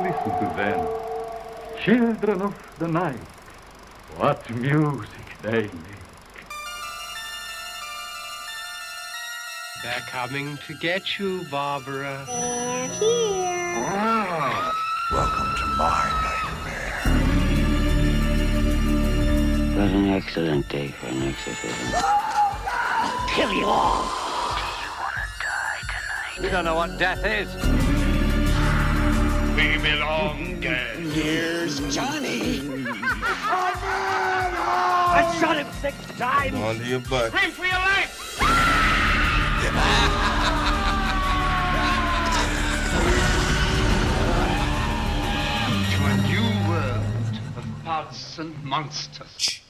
Listen to them. Children of the night. What music they make. They're coming to get you, Barbara. They're here. Welcome to my nightmare. What an excellent day for an exorcism. Kill you all! Do you want to die tonight? You don't know what death is. We belong dead. Here's Johnny! I shot him 6 times. Onto your butt. Reach for your legs. To a new world of gods and monsters.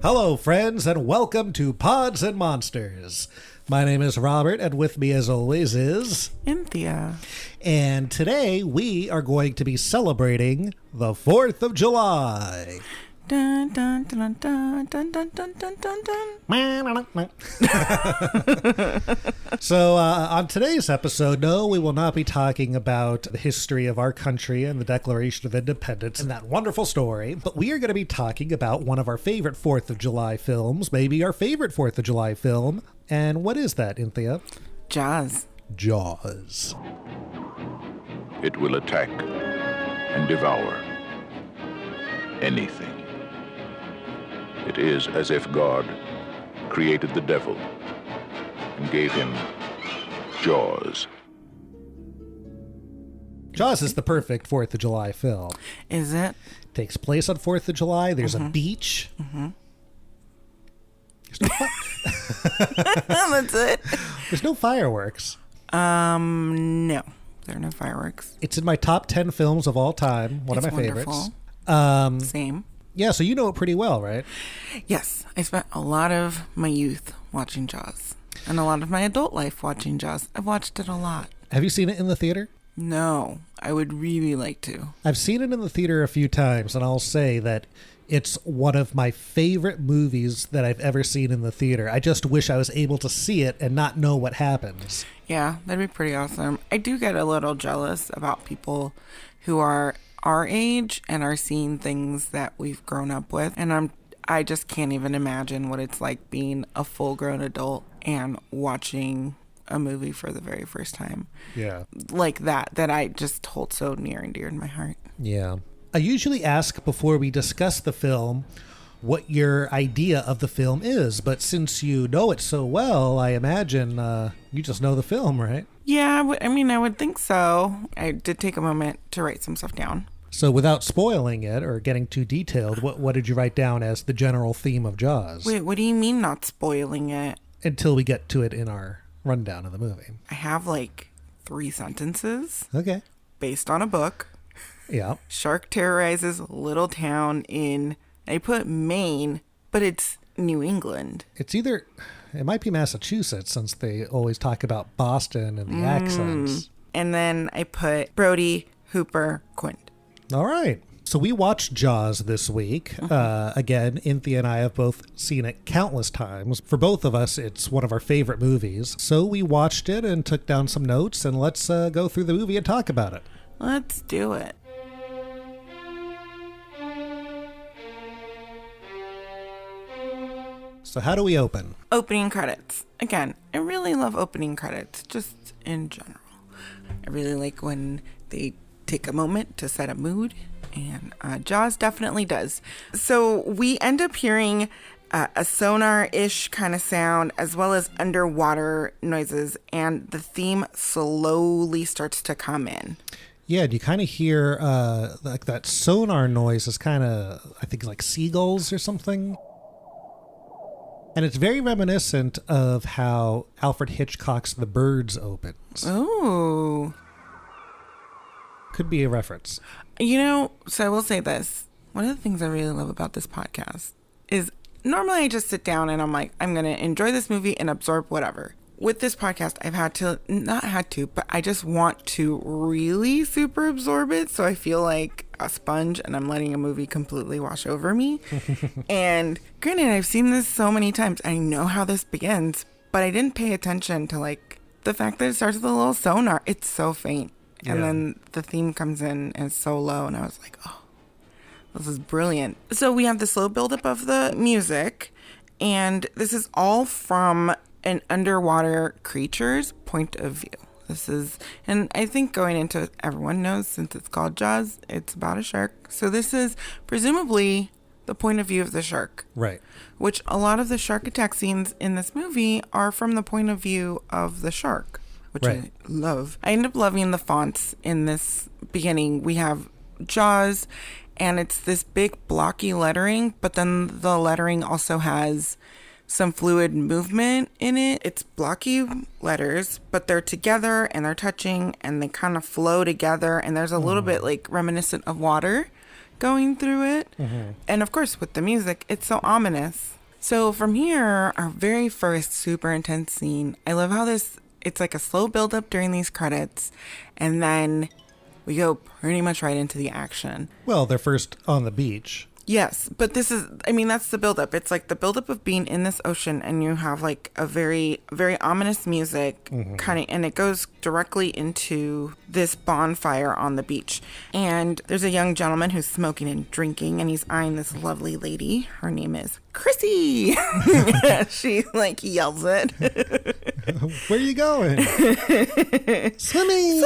Hello, friends, and welcome to Pods and Monsters. My name is Robert, and with me, as always, is Cynthia. And today we are going to be celebrating the 4th of July. Dun, dun, dun, dun, dun, dun, dun, dun, dun, dun. So, on today's episode, no, we will not be talking about the history of our country and the Declaration of Independence and that wonderful story, but we are going to be talking about one of our favorite 4th of July films, maybe our favorite 4th of July film. And what is that, Cynthia? Jaws. Jaws. It will attack and devour anything. It is as if God created the devil and gave him jaws. Jaws is the perfect 4th of July film. Is it? Takes place on 4th of July. There's a beach. There's no That's it. There's no fireworks. No. There are no fireworks. It's in my top 10 films of all time. One It's of my wonderful. favorites. Same. Yeah, so you know it pretty well, right? Yes. I spent a lot of my youth watching Jaws. And a lot of my adult life watching Jaws. I've watched it a lot. Have you seen it in the theater? No. I would really like to. I've seen it in the theater a few times, and I'll say that it's one of my favorite movies that I've ever seen in the theater. I just wish I was able to see it and not know what happens. Yeah, that'd be pretty awesome. I do get a little jealous about people who are our age and are seeing things that we've grown up with. And I just can't even imagine what it's like being a full-grown adult and watching a movie for the very first time. Yeah. Like that I just hold so near and dear in my heart. Yeah. I usually ask before we discuss the film what your idea of the film is, but since you know it so well, I imagine you just know the film, right? Yeah, I would think so. I did take a moment to write some stuff down. So without spoiling it or getting too detailed, what did you write down as the general theme of Jaws? Wait, what do you mean not spoiling it? Until we get to it in our rundown of the movie. I have like 3 sentences Okay. based on a book. Yeah. Shark terrorizes little town in, I put Maine, but it's New England. It might be Massachusetts since they always talk about Boston and the accents. And then I put Brody, Hooper, Quint. All right. So we watched Jaws this week. Again, Cynthia and I have both seen it countless times. For both of us, it's one of our favorite movies. So we watched it and took down some notes, and let's go through the movie and talk about it. Let's do it. So how do we open? Opening credits. Again, I really love opening credits, just in general. I really like when they take a moment to set a mood, and Jaws definitely does. So we end up hearing a sonar-ish kind of sound, as well as underwater noises, and the theme slowly starts to come in. Yeah, and you kind of hear like that sonar noise is kind of, I think, like seagulls or something. And it's very reminiscent of how Alfred Hitchcock's The Birds opens. Oh. Could be a reference. So I will say this. One of the things I really love about this podcast is normally I just sit down and I'm like, I'm going to enjoy this movie and absorb whatever. With this podcast, but I just want to really super absorb it. So I feel like a sponge and I'm letting a movie completely wash over me. And granted, I've seen this so many times. I know how this begins, but I didn't pay attention to like the fact that it starts with a little sonar. It's so faint. And then the theme comes in and it's so low. And I was like, oh, this is brilliant. So we have the slow buildup of the music. And this is all from an underwater creature's point of view. This is, and I think going into everyone knows since it's called Jaws, it's about a shark. So this is presumably the point of view of the shark. Right. Which a lot of the shark attack scenes in this movie are from the point of view of the shark, which I love. I end up loving the fonts in this beginning. We have Jaws, and it's this big blocky lettering, but then the lettering also has some fluid movement in it. It's blocky letters, but they're together and they're touching and they kind of flow together, and there's a little bit like reminiscent of water going through it. And of course with the music, it's so ominous. So from here, our very first super intense scene, I love how it's like a slow build up during these credits, and then we go pretty much right into the action. Well, they're first on the beach. Yes, but this is, I mean, that's the buildup. It's like the buildup of being in this ocean, and you have like a very, very ominous music kind of, and it goes directly into this bonfire on the beach. And there's a young gentleman who's smoking and drinking, and he's eyeing this lovely lady. Her name is Chrissy. She like yells it. Where are you going? Swimming!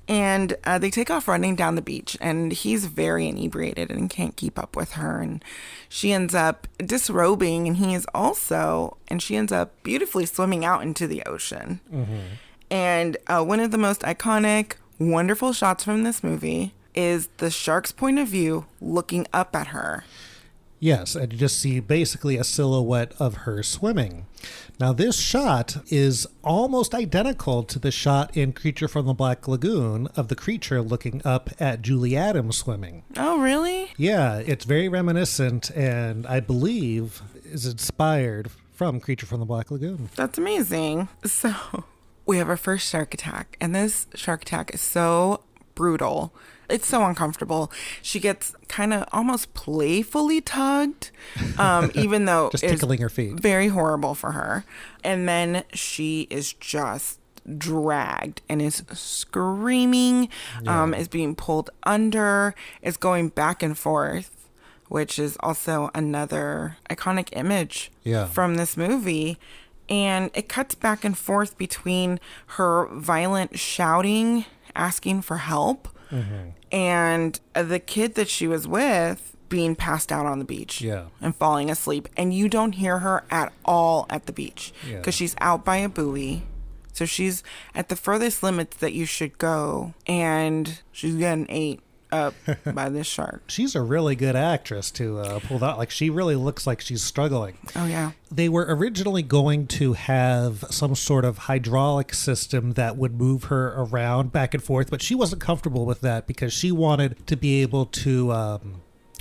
And they take off running down the beach, and he's very inebriated and can't keep up with her. And she ends up disrobing, and he is also, and she ends up beautifully swimming out into the ocean. And one of the most iconic, wonderful shots from this movie is the shark's point of view looking up at her. Yes, and you just see basically a silhouette of her swimming. Now, this shot is almost identical to the shot in Creature from the Black Lagoon of the creature looking up at Julie Adams swimming. Oh, really? Yeah, it's very reminiscent, and I believe is inspired from Creature from the Black Lagoon. That's amazing. So we have our first shark attack, and this shark attack is so brutal. It's so uncomfortable. She gets kind of almost playfully tugged, even though just tickling her feet. Very horrible for her. And then she is just dragged and is screaming, is being pulled under, is going back and forth, which is also another iconic image from this movie. And it cuts back and forth between her violent shouting, asking for help, and the kid that she was with being passed out on the beach and falling asleep. And you don't hear her at all at the beach because she's out by a buoy. So she's at the furthest limits that you should go, and she's getting ate up by this shark. She's a really good actress to pull that. Like, she really looks like she's struggling. Oh, yeah. They were originally going to have some sort of hydraulic system that would move her around back and forth, but she wasn't comfortable with that because she wanted to be able to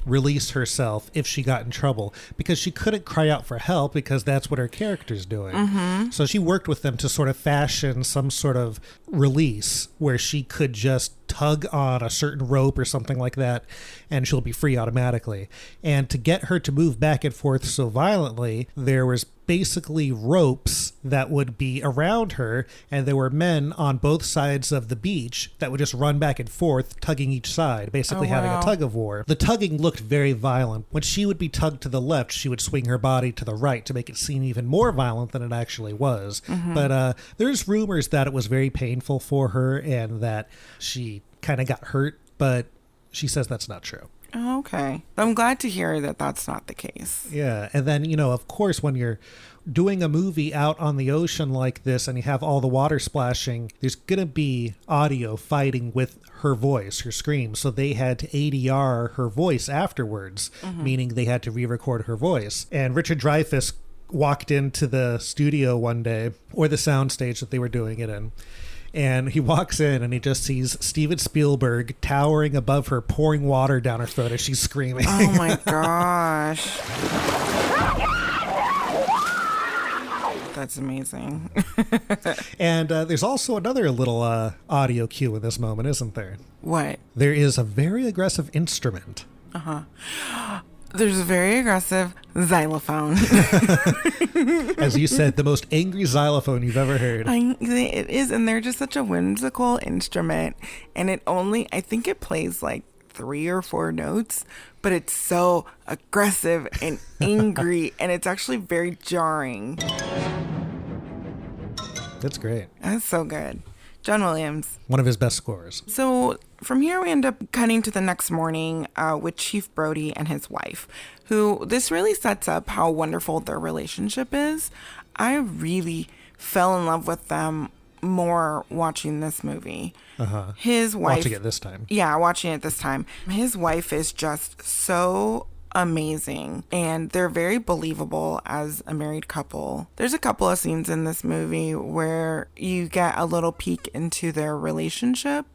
release herself if she got in trouble, because she couldn't cry out for help because that's what her character's doing. So she worked with them to sort of fashion some sort of release where she could just tug on a certain rope or something like that and she'll be free automatically. And to get her to move back and forth so violently, there was basically ropes that would be around her, and there were men on both sides of the beach that would just run back and forth, tugging each side, basically having a tug of war. The tugging looked very violent. When she would be tugged to the left, she would swing her body to the right to make it seem even more violent than it actually was. But there's rumors that it was very painful for her and that she kind of got hurt, but she says that's not true. Oh, okay. I'm glad to hear that that's not the case. Yeah. And then, you know, of course, when you're doing a movie out on the ocean like this and you have all the water splashing, there's going to be audio fighting with her voice, her screams. So they had to ADR her voice afterwards, meaning they had to re-record her voice. And Richard Dreyfuss walked into the studio one day, or the soundstage that they were doing it in. And he walks in and he just sees Steven Spielberg towering above her, pouring water down her throat as she's screaming. Oh my gosh. That's amazing. And there's also another little audio cue in this moment, isn't there? What? There is a very aggressive instrument. There's a very aggressive xylophone. As you said, the most angry xylophone you've ever heard. It is, and they're just such a whimsical instrument. And I think it plays like 3 or 4 notes, but it's so aggressive and angry, and it's actually very jarring. That's great. That's so good. John Williams. One of his best scores. So from here, we end up cutting to the next morning with Chief Brody and his wife, who this really sets up how wonderful their relationship is. I really fell in love with them more watching this movie. His wife. Watching it this time. Yeah, watching it this time. His wife is just so amazing, and they're very believable as a married couple. There's a couple of scenes in this movie where you get a little peek into their relationship,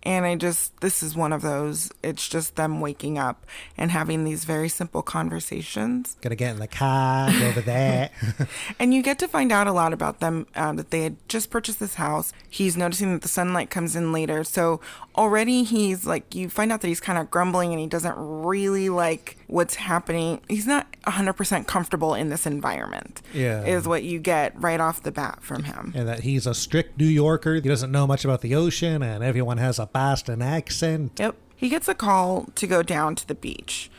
and this is one of those. It's just them waking up and having these very simple conversations. Gonna get in the car, go over there. And you get to find out a lot about them, that they had just purchased this house. He's noticing that the sunlight comes in later. So already he's like, you find out that he's kind of grumbling and he doesn't really like what's happening. He's not 100% comfortable in this environment. Yeah. Is what you get right off the bat from him. And that he's a strict New Yorker. He doesn't know much about the ocean, and everyone has a Boston accent. Yep. He gets a call to go down to the beach.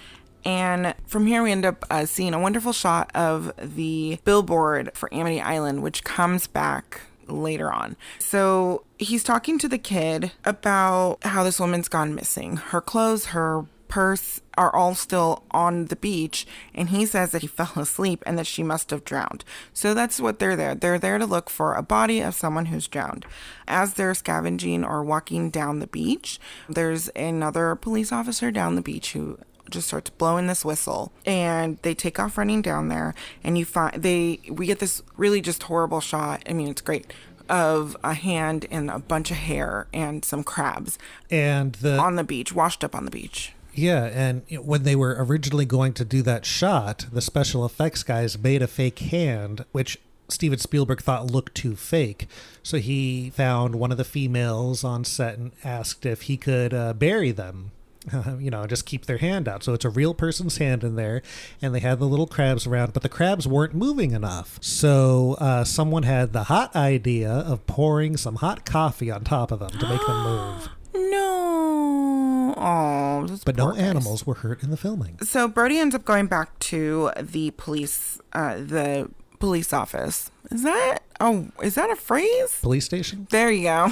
And from here, we end up seeing a wonderful shot of the billboard for Amity Island, which comes back later on. So he's talking to the kid about how this woman's gone missing. Her clothes, her purse are all still on the beach, and he says that he fell asleep and that she must have drowned. So that's what they're there. They're there to look for a body of someone who's drowned. As they're scavenging or walking down the beach, there's another police officer down the beach who just starts blowing this whistle, and they take off running down there, and we get this really just horrible shot. I mean, it's great, of a hand and a bunch of hair and some crabs and on the beach, washed up on the beach. Yeah, and when they were originally going to do that shot, the special effects guys made a fake hand, which Steven Spielberg thought looked too fake. So he found one of the females on set and asked if he could bury them. Just keep their hand out. So it's a real person's hand in there, and they had the little crabs around, but the crabs weren't moving enough. So someone had the hot idea of pouring some hot coffee on top of them to make them move. No. Oh, but no animals were hurt in the filming. So Brody ends up going back to the police office. Is that a phrase? Police station? There you go.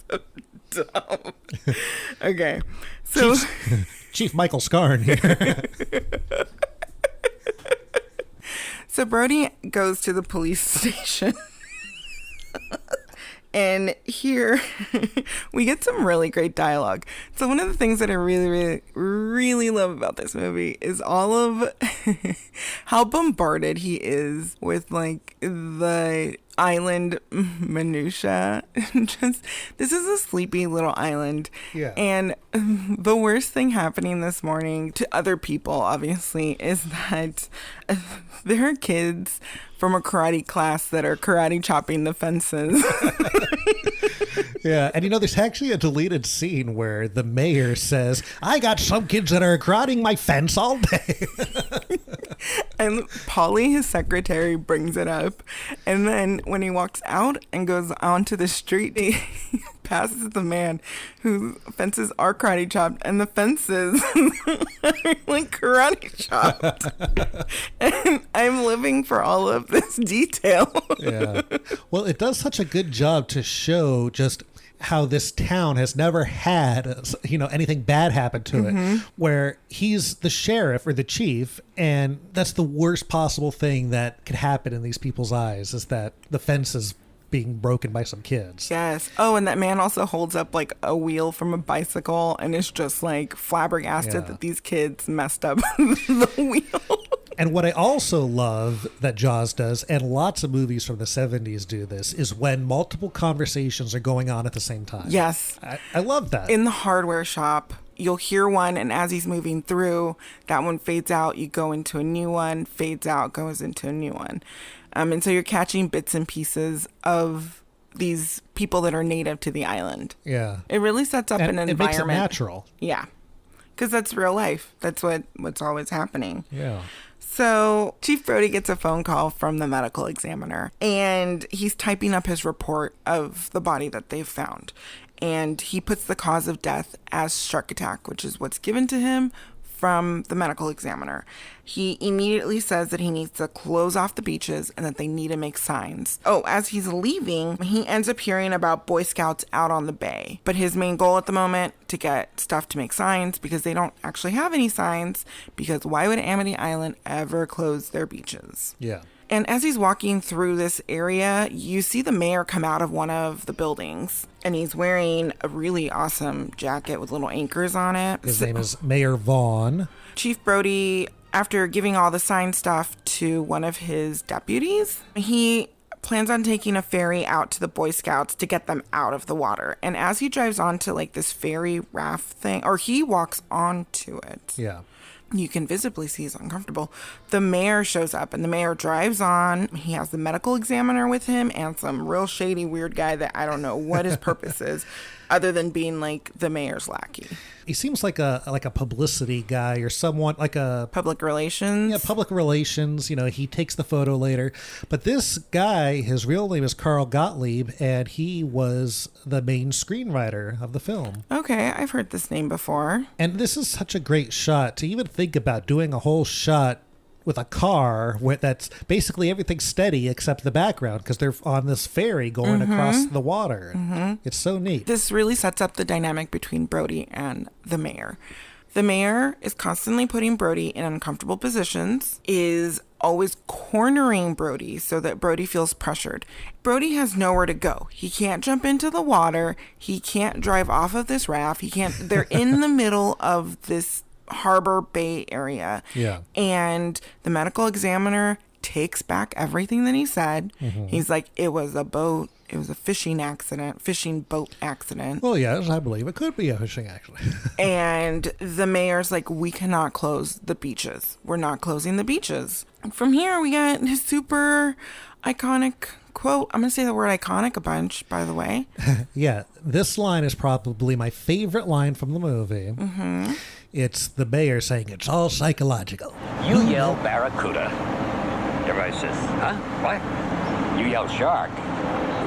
So dumb. Okay. So Chief Michael Scarn here. So Brody goes to the police station. And here we get some really great dialogue. So one of the things that I really, really, really love about this movie is all of how bombarded he is with like the island minutia. Just this is a sleepy little island. Yeah. And the worst thing happening this morning to other people, obviously, is that there are kids from a karate class that are karate chopping the fences. Yeah, and there's actually a deleted scene where the mayor says, I got some kids that are karating my fence all day. And Polly, his secretary, brings it up. And then when he walks out and goes onto the street, he passes the man whose fences are karate chopped, and the fences are like karate chopped. And I'm living for all of this detail. Yeah. Well, it does such a good job to show just how this town has never had, anything bad happen to it, where he's the sheriff or the chief, and that's the worst possible thing that could happen in these people's eyes, is that the fence is being broken by some kids. Yes. Oh, and that man also holds up like a wheel from a bicycle and is just like flabbergasted that these kids messed up the wheel. And what I also love that Jaws does, and lots of movies from the 70s do this, is when multiple conversations are going on at the same time. Yes. I love that. In the hardware shop, you'll hear one, and as he's moving through, that one fades out, you go into a new one, fades out, goes into a new one. And so you're catching bits and pieces of these people that are native to the island. Yeah. It really sets up an environment. It makes it natural. Yeah. Because that's real life. That's what's always happening. Yeah. So Chief Brody gets a phone call from the medical examiner, and he's typing up his report of the body that they've found. And he puts the cause of death as shark attack, which is what's given to him from the medical examiner. He immediately says that he needs to close off the beaches and that they need to make signs. Oh, as he's leaving, he ends up hearing about Boy Scouts out on the bay. But his main goal at the moment, to get stuff to make signs, because they don't actually have any signs, because why would Amity Island ever close their beaches? Yeah. And as he's walking through this area, you see the mayor come out of one of the buildings, and he's wearing a really awesome jacket with little anchors on it. His name is Mayor Vaughn. Chief Brody, after giving all the sign stuff to one of his deputies, he plans on taking a ferry out to the Boy Scouts to get them out of the water. And as he drives onto like this ferry raft thing, or he walks onto it. Yeah. You can visibly see he's uncomfortable. The mayor shows up, and the mayor drives on. He has the medical examiner with him and some real shady, weird guy that I don't know what his purpose is, other than being like the mayor's lackey. He seems like a publicity guy or someone like a public relations. Yeah, public relations. You know, he takes the photo later. But this guy, his real name is Carl Gottlieb, and he was the main screenwriter of the film. Okay, I've heard this name before. And this is such a great shot to even think about doing a whole shot with a car where that's basically everything steady except the background, because they're on this ferry going across the water. It's so neat. This really sets up the dynamic between Brody and the mayor. The mayor is constantly putting Brody in uncomfortable positions, is always cornering Brody so that Brody feels pressured. Brody has nowhere to go. He can't jump into the water. He can't drive off of this raft. They're in the middle of this harbor bay area. Yeah. And the medical examiner takes back everything that he said. He's like, it was a boat. It was a fishing boat accident. Well, yes, I believe it could be a fishing accident. And the mayor's like, we cannot close the beaches. We're not closing the beaches. From here, we get his super iconic quote. I'm going to say the word iconic a bunch, by the way. Yeah, this line is probably my favorite line from the movie. It's the mayor saying, it's all psychological. You yell barracuda. Everybody says, huh? What? You yell shark.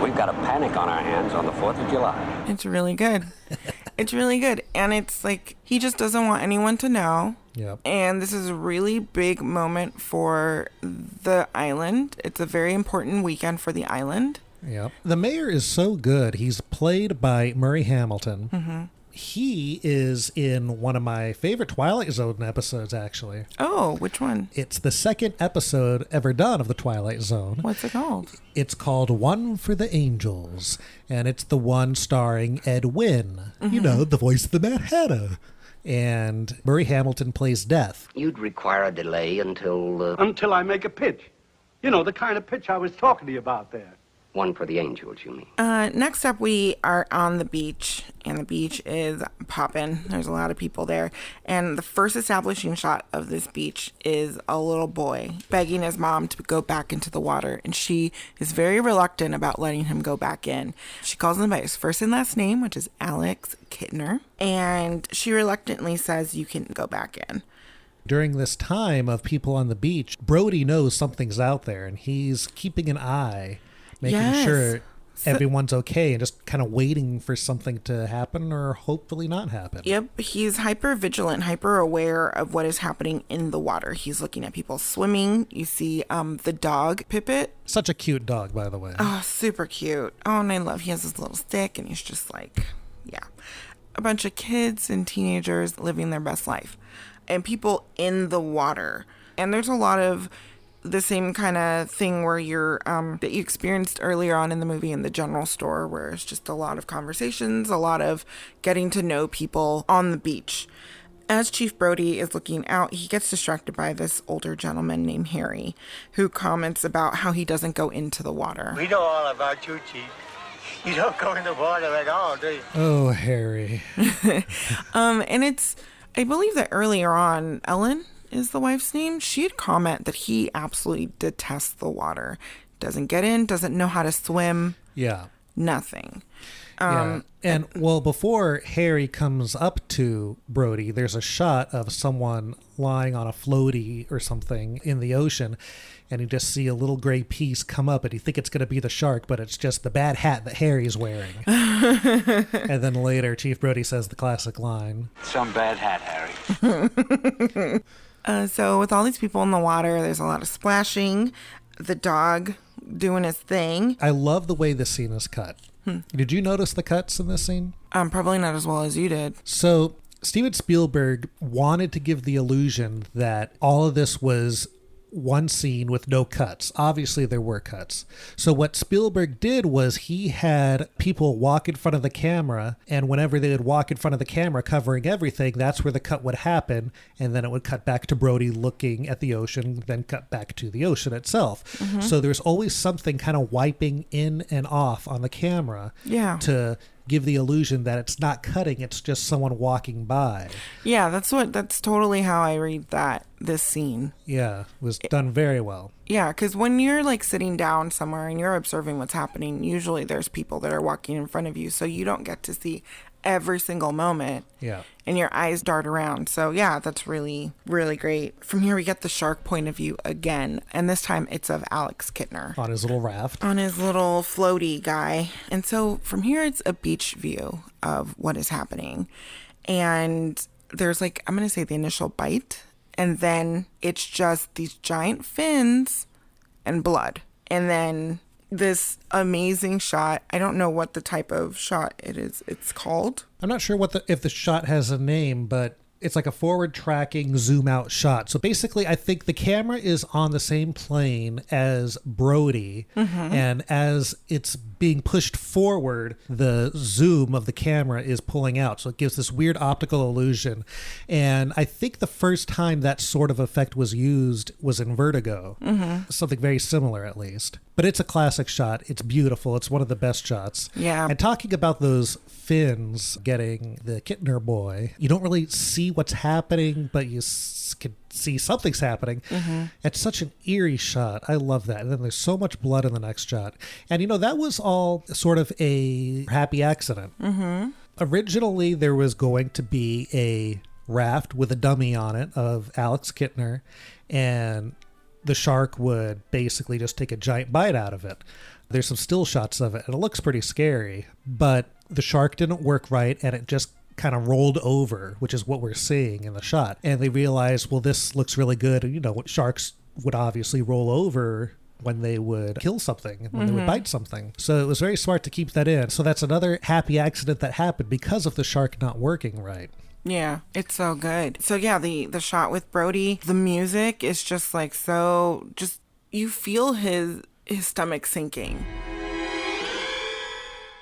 We've got a panic on our hands on the 4th of July. It's really good. It's really good. And it's like, he just doesn't want anyone to know. Yep. And this is a really big moment for the island. It's a very important weekend for the island. Yep. The mayor is so good. He's played by Murray Hamilton. He is in one of my favorite Twilight Zone episodes, actually. Oh, which one? It's the second episode ever done of the Twilight Zone. What's it called? It's called One for the Angels, and it's the one starring Ed Wynn. You know, the voice of the Mad Hatter. And Murray Hamilton plays Death. You'd require a delay until... Until I make a pitch. You know, the kind of pitch I was talking to you about there. One for the angels, you mean? Next up, we are on the beach, and the beach is popping. There's a lot of people there. And the first establishing shot of this beach is a little boy begging his mom to go back into the water. And she is very reluctant about letting him go back in. She calls him by his first and last name, which is Alex Kittner. And she reluctantly says, you can go back in. During this time of people on the beach, Brody knows something's out there, and he's keeping an eye, making sure everyone's okay, and just kind of waiting for something to happen or hopefully not happen. Yep, he's hyper vigilant, hyper aware of what is happening in the water. He's looking at people swimming. You see the dog, Pipit. Such a cute dog, by the way. Oh, super cute. Oh, and I love, he has this little stick, and he's just like, yeah. A bunch of kids and teenagers living their best life. And people in the water. And there's a lot of the same kind of thing where you're that you experienced earlier on in the movie in the general store, where it's just a lot of conversations, a lot of getting to know people on the beach. As Chief Brody is looking out, he gets distracted by this older gentleman named Harry, who comments about how he doesn't go into the water. We know all about you, Chief. You don't go in the water at all, do you? Oh, Harry. And I believe that earlier on, Ellen is the wife's name. She had commented that he absolutely detests the water. Doesn't get in, doesn't know how to swim. Yeah. Nothing. Yeah. And well, before Harry comes up to Brody, there's a shot of someone lying on a floaty or something in the ocean, and you just see a little gray piece come up, and you think it's going to be the shark, but it's just the bad hat that Harry's wearing. And then later, Chief Brody says the classic line, Some bad hat, Harry. So with all these people in the water, there's a lot of splashing, the dog doing his thing. I love the way this scene is cut. Did you notice the cuts in this scene? Probably not as well as you did. So Steven Spielberg wanted to give the illusion that all of this was one scene with no cuts. Obviously, there were cuts. So what Spielberg did was he had people walk in front of the camera, and whenever they would walk in front of the camera covering everything, that's where the cut would happen, and then it would cut back to Brody looking at the ocean, then cut back to the ocean itself. Mm-hmm. So there's always something kind of wiping in and off on the camera to give the illusion that it's not cutting, it's just someone walking by. Yeah, that's totally how I read this scene. Yeah, it was done very well. Yeah, because when you're like sitting down somewhere and you're observing what's happening, usually there's people that are walking in front of you, so you don't get to see every single moment. Yeah. And your eyes dart around. So yeah, that's really, really great. From here, we get the shark point of view again. And this time it's of Alex Kittner. On his little raft. On his little floaty guy. And so from here, it's a beach view of what is happening. And there's I'm going to say the initial bite. And then it's just these giant fins and blood. And then this amazing shot. I don't know what the type of shot it's called. I'm not sure if the shot has a name, but it's like a forward tracking zoom out shot. So basically, I think the camera is on the same plane as Brody, and as it's being pushed forward, the zoom of the camera is pulling out. So it gives this weird optical illusion. And I think the first time that sort of effect was used was in Vertigo. Something very similar, at least. But it's a classic shot. It's beautiful. It's one of the best shots. Yeah. And talking about those fins getting the Kittner boy, you don't really see what's happening, but you can see something's happening. It's such an eerie shot. I love that. And then there's so much blood in the next shot. And, that was all sort of a happy accident. Originally, there was going to be a raft with a dummy on it of Alex Kittner, and the shark would basically just take a giant bite out of it. There's some still shots of it, and it looks pretty scary, but the shark didn't work right, and it just kind of rolled over, which is what we're seeing in the shot. And they realized, well, this looks really good. Sharks would obviously roll over when they would kill something, when they would bite something. So it was very smart to keep that in. So that's another happy accident that happened because of the shark not working right. Yeah, it's so good. So yeah, the shot with Brody, the music is just you feel his stomach sinking.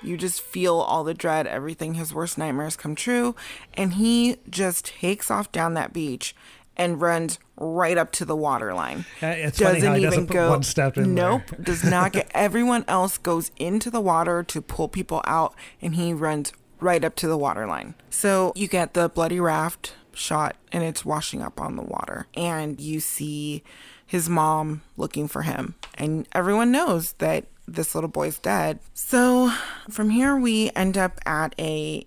You just feel all the dread, everything, his worst nightmares come true. And he just takes off down that beach and runs right up to the water line. It's funny how he doesn't put one step in there. Nope, does not get. Everyone else goes into the water to pull people out, and he runs right up to the water line. So you get the bloody raft shot, and it's washing up on the water. And you see his mom looking for him. And everyone knows that this little boy's dead. So from here, we end up at a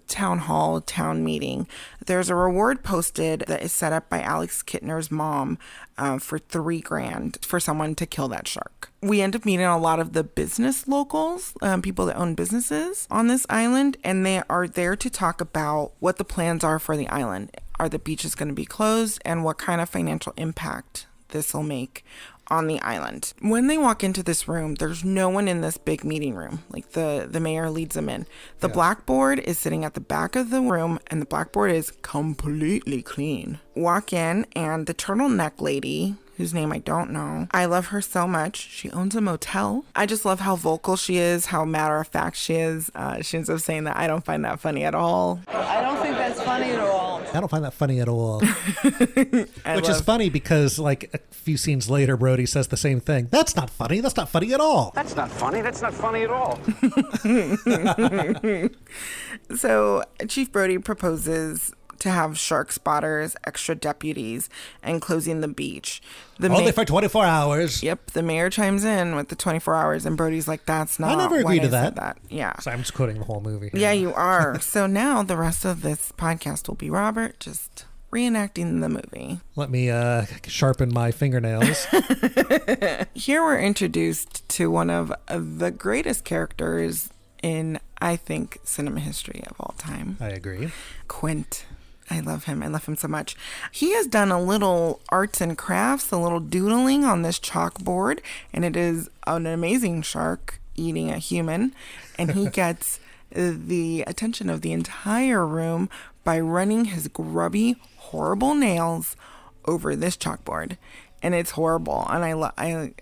town meeting. There's a reward posted that is set up by Alex Kittner's mom for $3,000 for someone to kill that shark. We end up meeting a lot of the business locals, people that own businesses on this island, and they are there to talk about what the plans are for the island. Are the beaches going to be closed, and what kind of financial impact this will make on the island. When they walk into this room, there's no one in this big meeting room. The mayor leads them in. The blackboard is sitting at the back of the room, and the blackboard is completely clean. Walk in, and the turtleneck lady, whose name I don't know, I love her so much. She owns a motel. I just love how vocal she is, how matter of fact she is. She ends up saying that I don't find that funny at all. I don't think that's funny at all. I don't find that funny at all. Which is funny because, like, a few scenes later, Brody says the same thing. That's not funny. That's not funny at all. That's not funny. That's not funny at all. So Chief Brody proposes to have shark spotters, extra deputies, and closing the beach. Only for 24 hours. Yep, the mayor chimes in with the 24 hours, and Brody's like, that's not I never agreed to that. Yeah. So I'm just quoting the whole movie here. Yeah, you are. So now the rest of this podcast will be Robert just reenacting the movie. Let me sharpen my fingernails. Here we're introduced to one of the greatest characters in, I think, cinema history of all time. I agree. Quint. I love him. I love him so much. He has done a little arts and crafts, a little doodling on this chalkboard, and it is an amazing shark eating a human, and he gets the attention of the entire room by running his grubby, horrible nails over this chalkboard, and it's horrible. And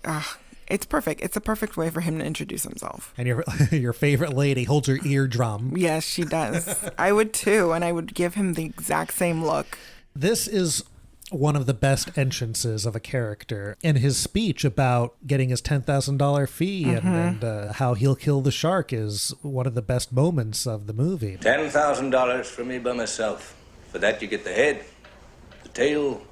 it's perfect. It's a perfect way for him to introduce himself. And your favorite lady holds her eardrum. Yes, she does. I would too, and I would give him the exact same look. This is one of the best entrances of a character. In his speech about getting his $10,000 fee and how he'll kill the shark is one of the best moments of the movie. $10,000 for me by myself. For that you get the head, the tail,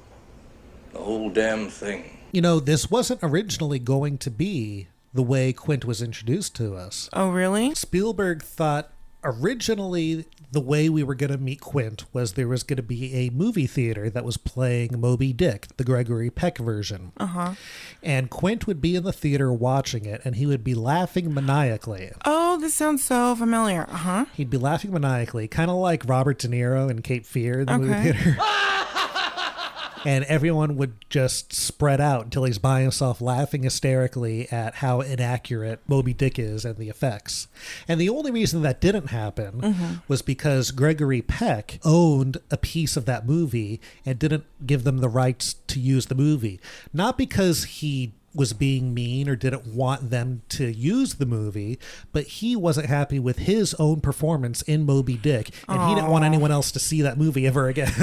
the whole damn thing. You know, this wasn't originally going to be the way Quint was introduced to us. Oh, really? Spielberg thought originally the way we were going to meet Quint was there was going to be a movie theater that was playing Moby Dick, the Gregory Peck version. And Quint would be in the theater watching it, and he would be laughing maniacally. Oh, this sounds so familiar. He'd be laughing maniacally, kind of like Robert De Niro and Cape Fear in the movie theater. And everyone would just spread out until he's by himself laughing hysterically at how inaccurate Moby Dick is and the effects. And the only reason that didn't happen was because Gregory Peck owned a piece of that movie and didn't give them the rights to use the movie. Not because he was being mean or didn't want them to use the movie, but he wasn't happy with his own performance in Moby Dick, and he didn't want anyone else to see that movie ever again.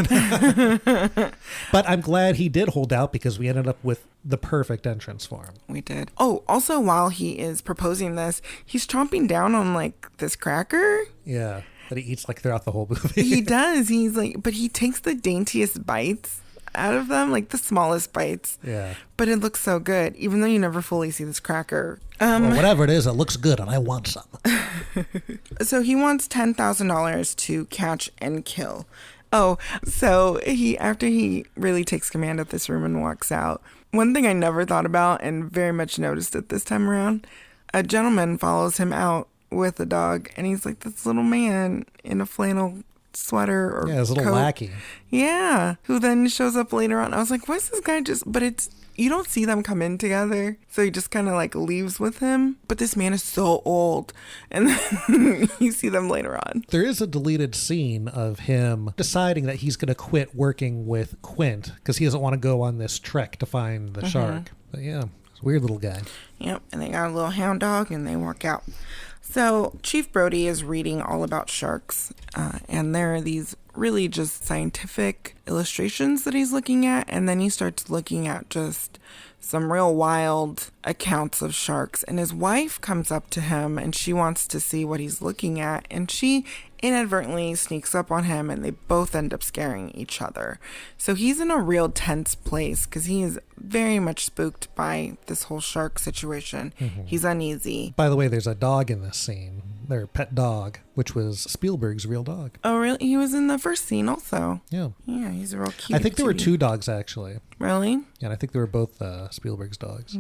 But I'm glad he did hold out because we ended up with the perfect entrance for him. We did. Oh, also while he is proposing this, he's chomping down on like this cracker. Yeah, that he eats like throughout the whole movie. He does. He's like, but he takes the daintiest bites out of them, like the smallest bites. Yeah. But it looks so good, even though you never fully see this cracker. Well, whatever it is, it looks good and I want some. So he wants $10,000 to catch and kill. Oh, so after he really takes command of this room and walks out, one thing I never thought about and very much noticed it this time around, a gentleman follows him out with a dog, and he's like this little man in a flannel sweater or his little coat. lackey. Yeah, who then shows up later on. I was like, what's this guy but you don't see them come in together, so he just kind of like leaves with him. But this man is so old, and then you see them later on. There is a deleted scene of him deciding that he's going to quit working with Quint because he doesn't want to go on this trek to find the shark. But yeah, it's a weird little guy. Yep, and they got a little hound dog, and they walk out. So Chief Brody is reading all about sharks, and there are these really just scientific illustrations that he's looking at, and then he starts looking at just some real wild accounts of sharks, and his wife comes up to him and she wants to see what he's looking at, and she inadvertently sneaks up on him, and they both end up scaring each other. So he's in a real tense place because he is very much spooked by this whole shark situation. He's uneasy. By the way, there's a dog in this scene, their pet dog, which was Spielberg's real dog. Oh, really? He was in the first scene also. Yeah. Yeah, he's a real cute. I think there were two dogs, actually. Really? Yeah, and I think they were both Spielberg's dogs.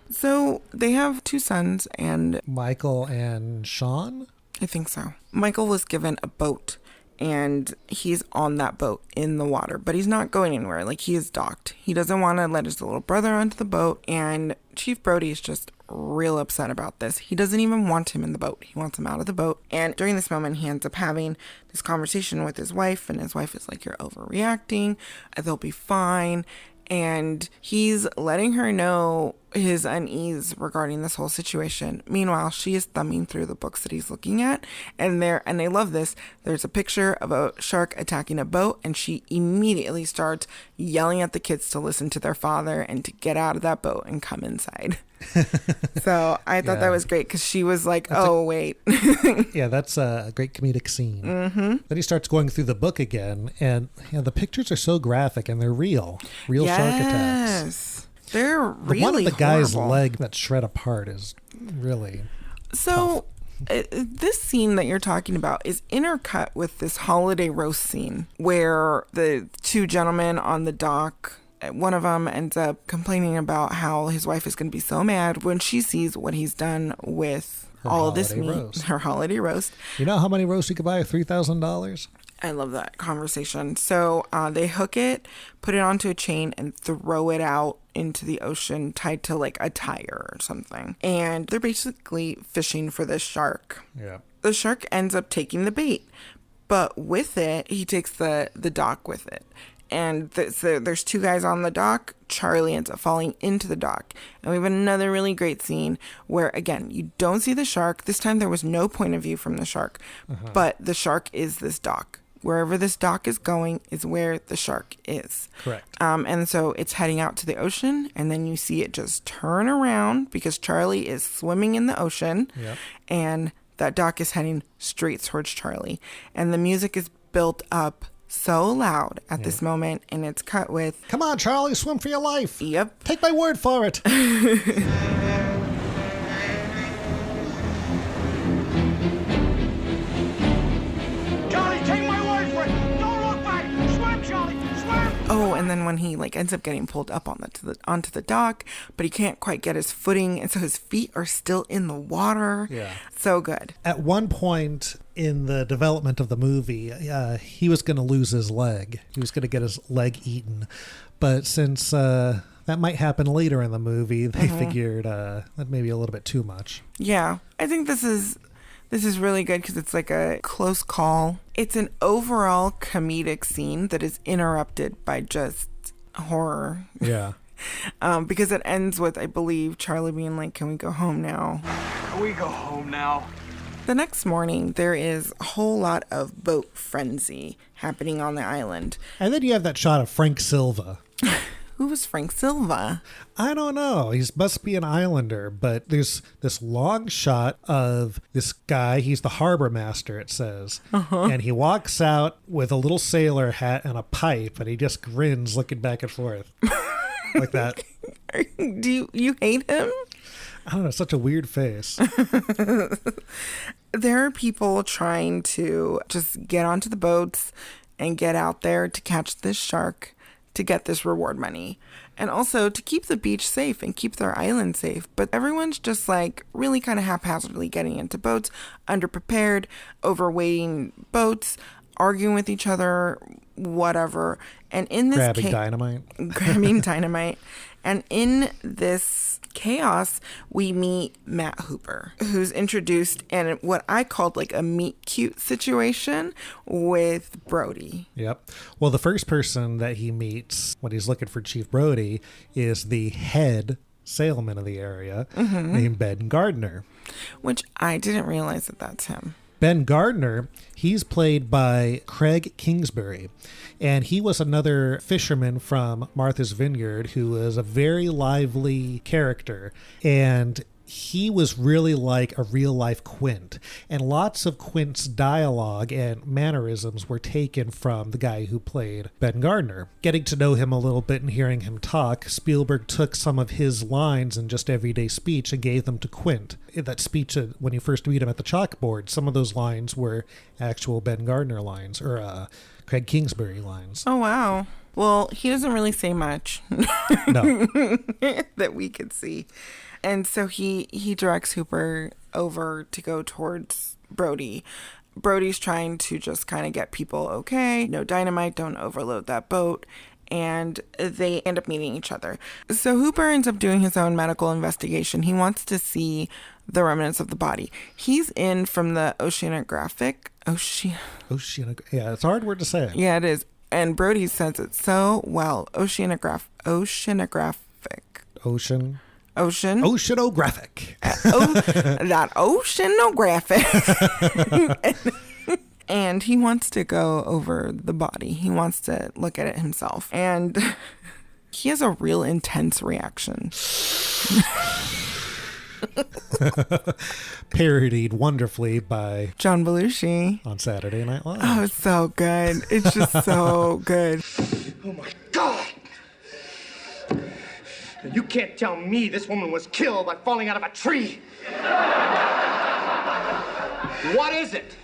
So they have two sons, and Michael and Sean? I think so. Michael was given a boat, and he's on that boat in the water, but he's not going anywhere. Like, he is docked. He doesn't want to let his little brother onto the boat, and Chief Brody is just real upset about this. He doesn't even want him in the boat. He wants him out of the boat. And during this moment, he ends up having this conversation with his wife, and his wife is like, you're overreacting. They'll be fine. And he's letting her know his unease regarding this whole situation. Meanwhile, she is thumbing through the books that he's looking at, and they love this. There's a picture of a shark attacking a boat, and she immediately starts yelling at the kids to listen to their father and to get out of that boat and come inside. So I thought that was great because she was like, wait. Yeah, that's a great comedic scene. Then he starts going through the book again, and the pictures are so graphic, and they're real shark attacks. They're really one of the guy's horrible. leg that's shred apart is really so this scene that you're talking about is intercut with this holiday roast scene where the two gentlemen on the dock, one of them ends up complaining about how his wife is going to be so mad when she sees what he's done with all this meat, her holiday roast. You know how many roasts you could buy for $3,000? I love that conversation. So they hook it, put it onto a chain, and throw it out into the ocean tied to like a tire or something. And they're basically fishing for this shark. Yeah. The shark ends up taking the bait, but with it, he takes the dock with it. And so there's two guys on the dock. Charlie ends up falling into the dock. And we have another really great scene where, again, you don't see the shark. This time there was no point of view from the shark, but the shark is this dock. Wherever this dock is going is where the shark is. Correct. And so it's heading out to the ocean, and then you see it just turn around because Charlie is swimming in the ocean, and that dock is heading straight towards Charlie. And the music is built up so loud at this moment, and it's cut with, "Come on, Charlie, swim for your life." Yep. Take my word for it. Oh, and then when he like ends up getting pulled up onto the dock, but he can't quite get his footing, and so his feet are still in the water. Yeah. So good. At one point in the development of the movie, he was going to lose his leg. He was going to get his leg eaten. But since that might happen later in the movie, they figured that may be a little bit too much. Yeah. I think this is really good because it's like a close call. It's an overall comedic scene that is interrupted by just horror. Yeah. Because it ends with, I believe, Charlie being like, "Can we go home now?" Can we go home now? The next morning, there is a whole lot of boat frenzy happening on the island. And then you have that shot of Frank Silva. Who was Frank Silva? I don't know. He must be an islander, but there's this long shot of this guy. He's the harbor master, it says. And he walks out with a little sailor hat and a pipe, and he just grins looking back and forth like that. Do you hate him? I don't know. Such a weird face. There are people trying to just get onto the boats and get out there to catch this shark to get this reward money, and also to keep the beach safe and keep their island safe. But everyone's just like really kind of haphazardly getting into boats, underprepared, overweighting boats, arguing with each other, whatever. And in this grabbing dynamite. And in this chaos, we meet Matt Hooper, who's introduced in what I called like a meet cute situation with Brody. Yep. Well, the first person that he meets when he's looking for Chief Brody is the head sailman of the area named Ben Gardner. Which I didn't realize that that's him. Ben Gardner, he's played by Craig Kingsbury, and he was another fisherman from Martha's Vineyard who was a very lively character, and he was really like a real-life Quint, and lots of Quint's dialogue and mannerisms were taken from the guy who played Ben Gardner. Getting to know him a little bit and hearing him talk, Spielberg took some of his lines in just everyday speech and gave them to Quint. In that speech, when you first meet him at the chalkboard, some of those lines were actual Ben Gardner lines, or Craig Kingsbury lines. Oh, wow. Well, he doesn't really say much. No. That we could see. And so he directs Hooper over to go towards Brody. Brody's trying to just kind of get people okay. No dynamite, don't overload that boat. And they end up meeting each other. So Hooper ends up doing his own medical investigation. He wants to see the remnants of the body. He's in from the oceanographic. Yeah, it's a hard word to say. Yeah, it is. And Brody says it so well. Oceanographic. Ocean. Oceanographic. That oceanographic. And he wants to go over the body. He wants to look at it himself. And he has a real intense reaction. Parodied wonderfully by John Belushi on Saturday Night Live. Oh, it's so good. It's just so good. Oh my God! You can't tell me this woman was killed by falling out of a tree. What is it?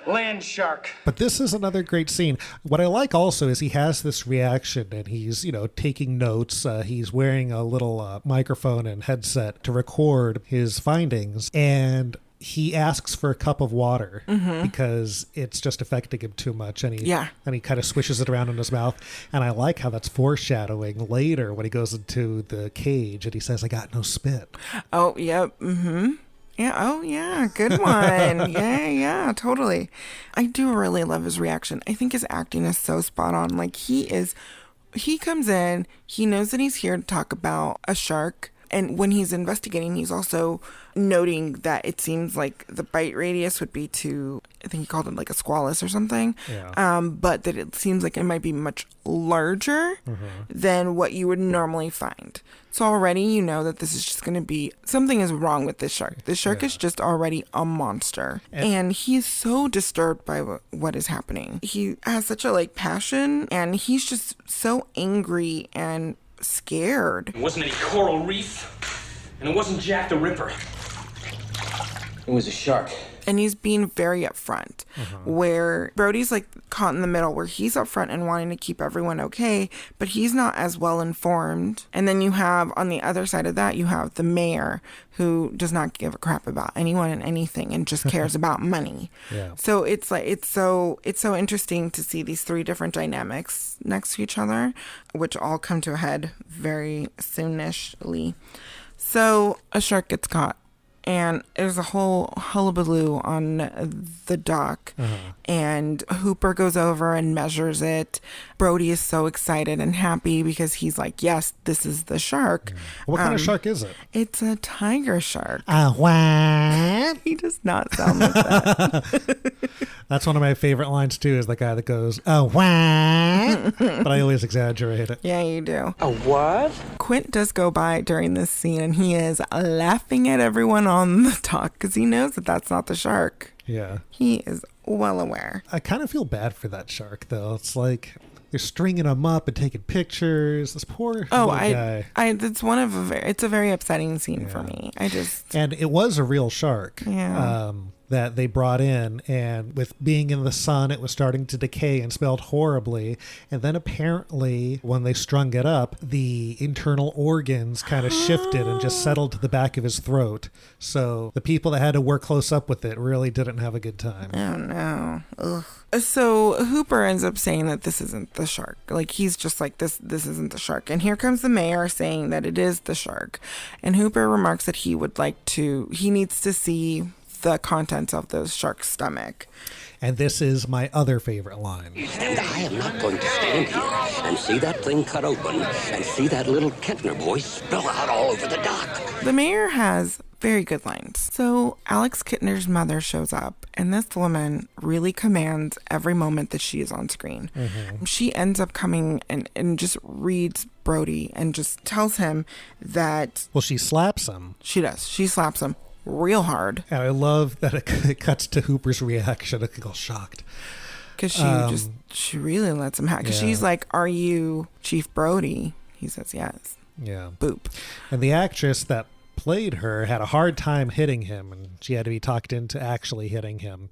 Land shark. But this is another great scene. What I like also is he has this reaction and he's, taking notes. He's wearing a little microphone and headset to record his findings. And he asks for a cup of water because it's just affecting him too much. And he kind of swishes it around in his mouth. And I like how that's foreshadowing later when he goes into the cage and he says, "I got no spit." Oh, yep. Mm-hmm. Yeah. Oh, yeah. Good one. Yeah, totally. I do really love his reaction. I think his acting is so spot on. Like he comes in, he knows that he's here to talk about a shark. And when he's investigating, he's also noting that it seems like the bite radius would be to, I think he called it like a squalus or something. Yeah. But that it seems like it might be much larger than what you would normally find. So already you know that this is just going to be, something is wrong with this shark. This shark is just already a monster. And he is so disturbed by what is happening. He has such a passion and he's just so angry and scared. It wasn't any coral reef, and it wasn't Jack the Ripper. It was a shark. And he's being very upfront, where Brody's caught in the middle, where he's upfront and wanting to keep everyone okay, but he's not as well informed. And then you have, on the other side of that, you have the mayor, who does not give a crap about anyone and anything and just cares about money. Yeah. So it's so interesting to see these three different dynamics next to each other, which all come to a head very soonishly. So a shark gets caught. And there's a whole hullabaloo on the dock. And Hooper goes over and measures it. Brody is so excited and happy because he's like, yes, this is the shark. What kind of shark is it? It's a tiger shark. What? He does not sound like that. That's one of my favorite lines, too, is the guy that goes, what? But I always exaggerate it. Yeah, you do. A what? Quint does go by during this scene, and he is laughing at everyone on the dock because he knows that that's not the shark. Yeah. He is well aware. I kind of feel bad for that shark, though. It's like they're stringing him up and taking pictures. This poor guy. It's a very upsetting scene for me. And it was a real shark. Yeah. That they brought in, and with being in the sun, it was starting to decay and smelled horribly. And then apparently, when they strung it up, the internal organs kind of shifted and just settled to the back of his throat. So the people that had to work close up with it really didn't have a good time. Oh, no. Ugh. So Hooper ends up saying that this isn't the shark. He's just like, this isn't the shark. And here comes the mayor saying that it is the shark. And Hooper remarks that he needs to see the contents of the shark's stomach. And this is my other favorite line. And I am not going to stand here and see that thing cut open and see that little Kentner boy spill out all over the dock. The mayor has very good lines. So Alex Kittner's mother shows up, and this woman really commands every moment that she is on screen. She ends up coming and just reads Brody and just tells him that... Well, she slaps him. She does. She slaps him real hard. And I love that it cuts to Hooper's reaction. I feel shocked. Because she really lets him have. Because she's like, "Are you Chief Brody?" He says, "Yes." Yeah. Boop. And the actress that played her had a hard time hitting him, and she had to be talked into actually hitting him.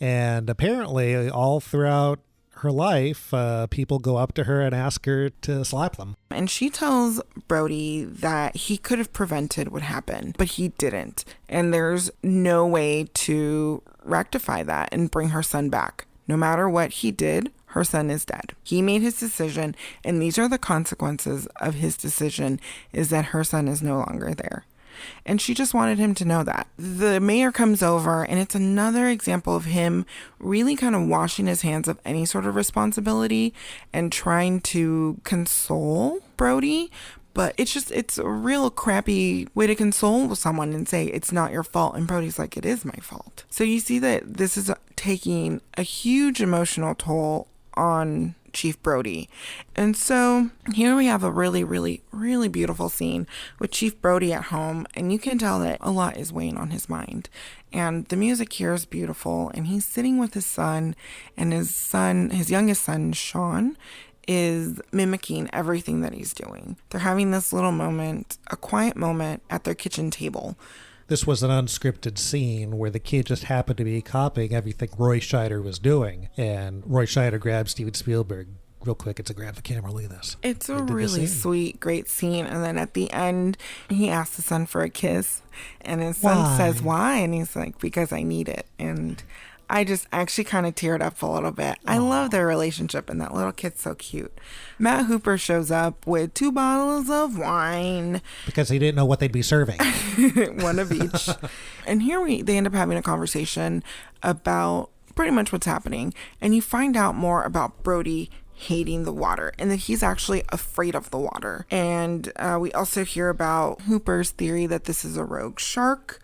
And apparently, all throughout her life, people go up to her and ask her to slap them. And she tells Brody that he could have prevented what happened, but he didn't. And there's no way to rectify that and bring her son back. No matter what he did, her son is dead. He made his decision, and these are the consequences of his decision, is that her son is no longer there. And she just wanted him to know that. The mayor comes over, and it's another example of him really kind of washing his hands of any sort of responsibility and trying to console Brody, But it's a real crappy way to console someone and say, it's not your fault. And Brody's like, it is my fault. So you see that this is taking a huge emotional toll on Chief Brody. And so here we have a really, really, really beautiful scene with Chief Brody at home. And you can tell that a lot is weighing on his mind. And the music here is beautiful. And he's sitting with his son, and his youngest son, Sean, is mimicking everything that he's doing. They're having this little moment, a quiet moment at their kitchen table. This was an unscripted scene where the kid just happened to be copying everything Roy Scheider was doing. And Roy Scheider grabbed Steven Spielberg real quick. It's a grab the camera. Look at this. It's a really sweet, great scene. And then at the end, he asks the son for a kiss. And his son says, why? And he's like, because I need it. And I just actually kind of teared up a little bit. I love their relationship, and that little kid's so cute. Matt Hooper shows up with 2 bottles of wine. Because he didn't know what they'd be serving. One of each. And here they end up having a conversation about pretty much what's happening. And you find out more about Brody hating the water, and that he's actually afraid of the water. And we also hear about Hooper's theory that this is a rogue shark.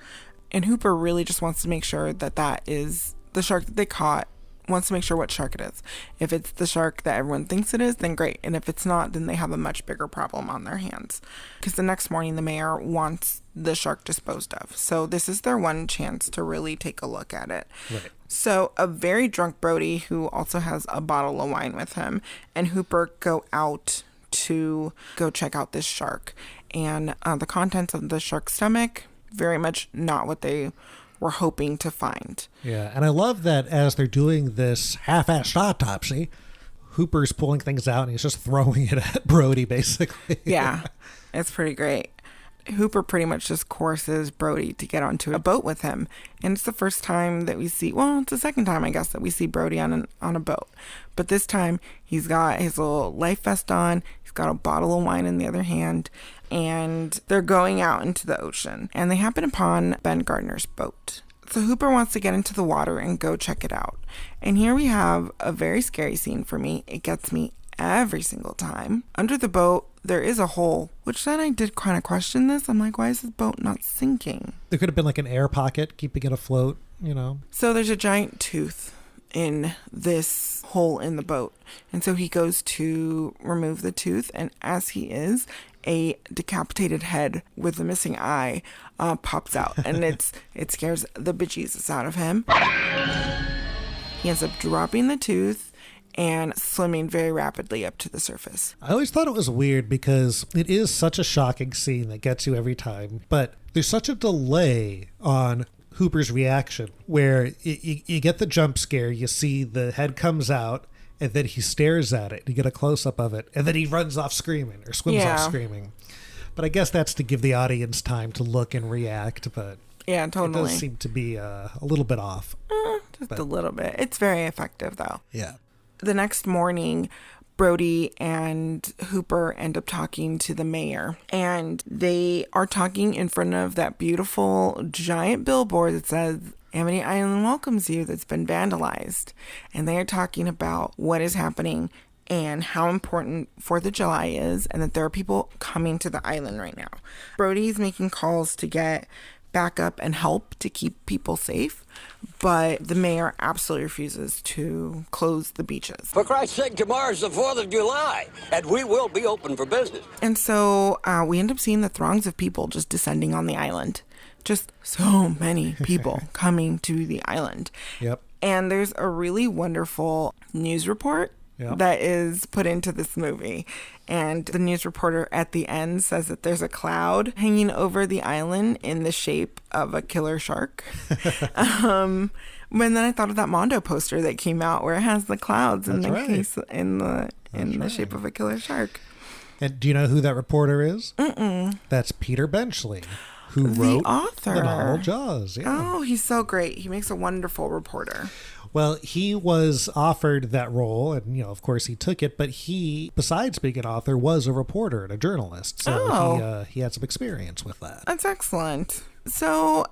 And Hooper really just wants to make sure that is the shark that they caught, wants to make sure what shark it is. If it's the shark that everyone thinks it is, then great. And if it's not, then they have a much bigger problem on their hands. Because the next morning, the mayor wants the shark disposed of. So this is their one chance to really take a look at it. Right. So a very drunk Brody, who also has a bottle of wine with him, and Hooper go out to go check out this shark. And the contents of the shark's stomach, very much not what they were hoping to find. Yeah, and I love that as they're doing this half-assed autopsy, Hooper's pulling things out and he's just throwing it at Brody, basically. Yeah, it's pretty great. Hooper pretty much just coerces Brody to get onto a boat with him. And it's the first time that we see, well, it's the second time, I guess, that we see Brody on a boat. But this time, he's got his little life vest on, he's got a bottle of wine in the other hand, and they're going out into the ocean. And they happen upon Ben Gardner's boat. So Hooper wants to get into the water and go check it out. And here we have a very scary scene for me. It gets me every single time. Under the boat, there is a hole, which then I did kind of question this. I'm like, why is this boat not sinking? There could have been like an air pocket keeping it afloat, you know. So there's a giant tooth in this hole in the boat. And so he goes to remove the tooth. And as he is, a decapitated head with a missing eye pops out. And it scares the bejesus out of him. He ends up dropping the tooth and swimming very rapidly up to the surface. I always thought it was weird because it is such a shocking scene that gets you every time, but there's such a delay on Hooper's reaction where you get the jump scare, you see the head comes out, and then he stares at it, you get a close-up of it, and then he runs off screaming or swims off screaming. But I guess that's to give the audience time to look and react, but yeah, totally. It does seem to be a little bit off. Just a little bit. It's very effective, though. Yeah. The next morning, Brody and Hooper end up talking to the mayor, and they are talking in front of that beautiful giant billboard that says Amity Island welcomes you, that's been vandalized. And they are talking about what is happening and how important 4th of July is, and that there are people coming to the island right now. Brody's making calls to get backup and help to keep people safe, but the mayor absolutely refuses to close the beaches. For Christ's sake, tomorrow's the 4th of July, and we will be open for business. And so we end up seeing the throngs of people just descending on the island. Just so many people coming to the island. Yep. And there's a really wonderful news report that is put into this movie. And the news reporter at the end says that there's a cloud hanging over the island in the shape of a killer shark. And then I thought of that Mondo poster that came out where it has the clouds in case in the shape of a killer shark. And do you know who that reporter is? Mm-mm. That's Peter Benchley, who wrote the novel Jaws. Yeah. Oh, he's so great. He makes a wonderful reporter. Well, he was offered that role, and, of course he took it, but he, besides being an author, was a reporter and a journalist, so he had some experience with that. That's excellent. So,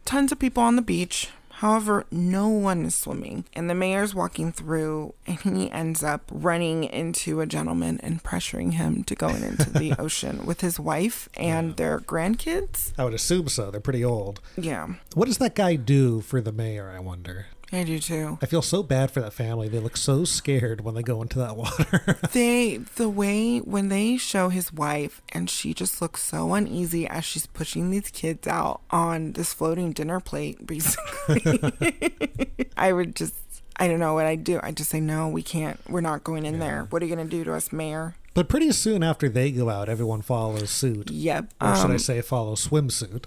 tons of people on the beach However, no one is swimming, and the mayor's walking through, and he ends up running into a gentleman and pressuring him to go into the ocean with his wife and their grandkids. I would assume so. They're pretty old. Yeah. What does that guy do for the mayor, I wonder? I do too. I feel so bad for that family. They look so scared when they go into that water. The way when they show his wife and she just looks so uneasy as she's pushing these kids out on this floating dinner plate, basically. I don't know what I'd do. I'd just say, no, we can't. We're not going in there. What are you going to do to us, Mayor? But pretty soon after they go out, everyone follows suit. Yep. Or should I say follow swimsuit.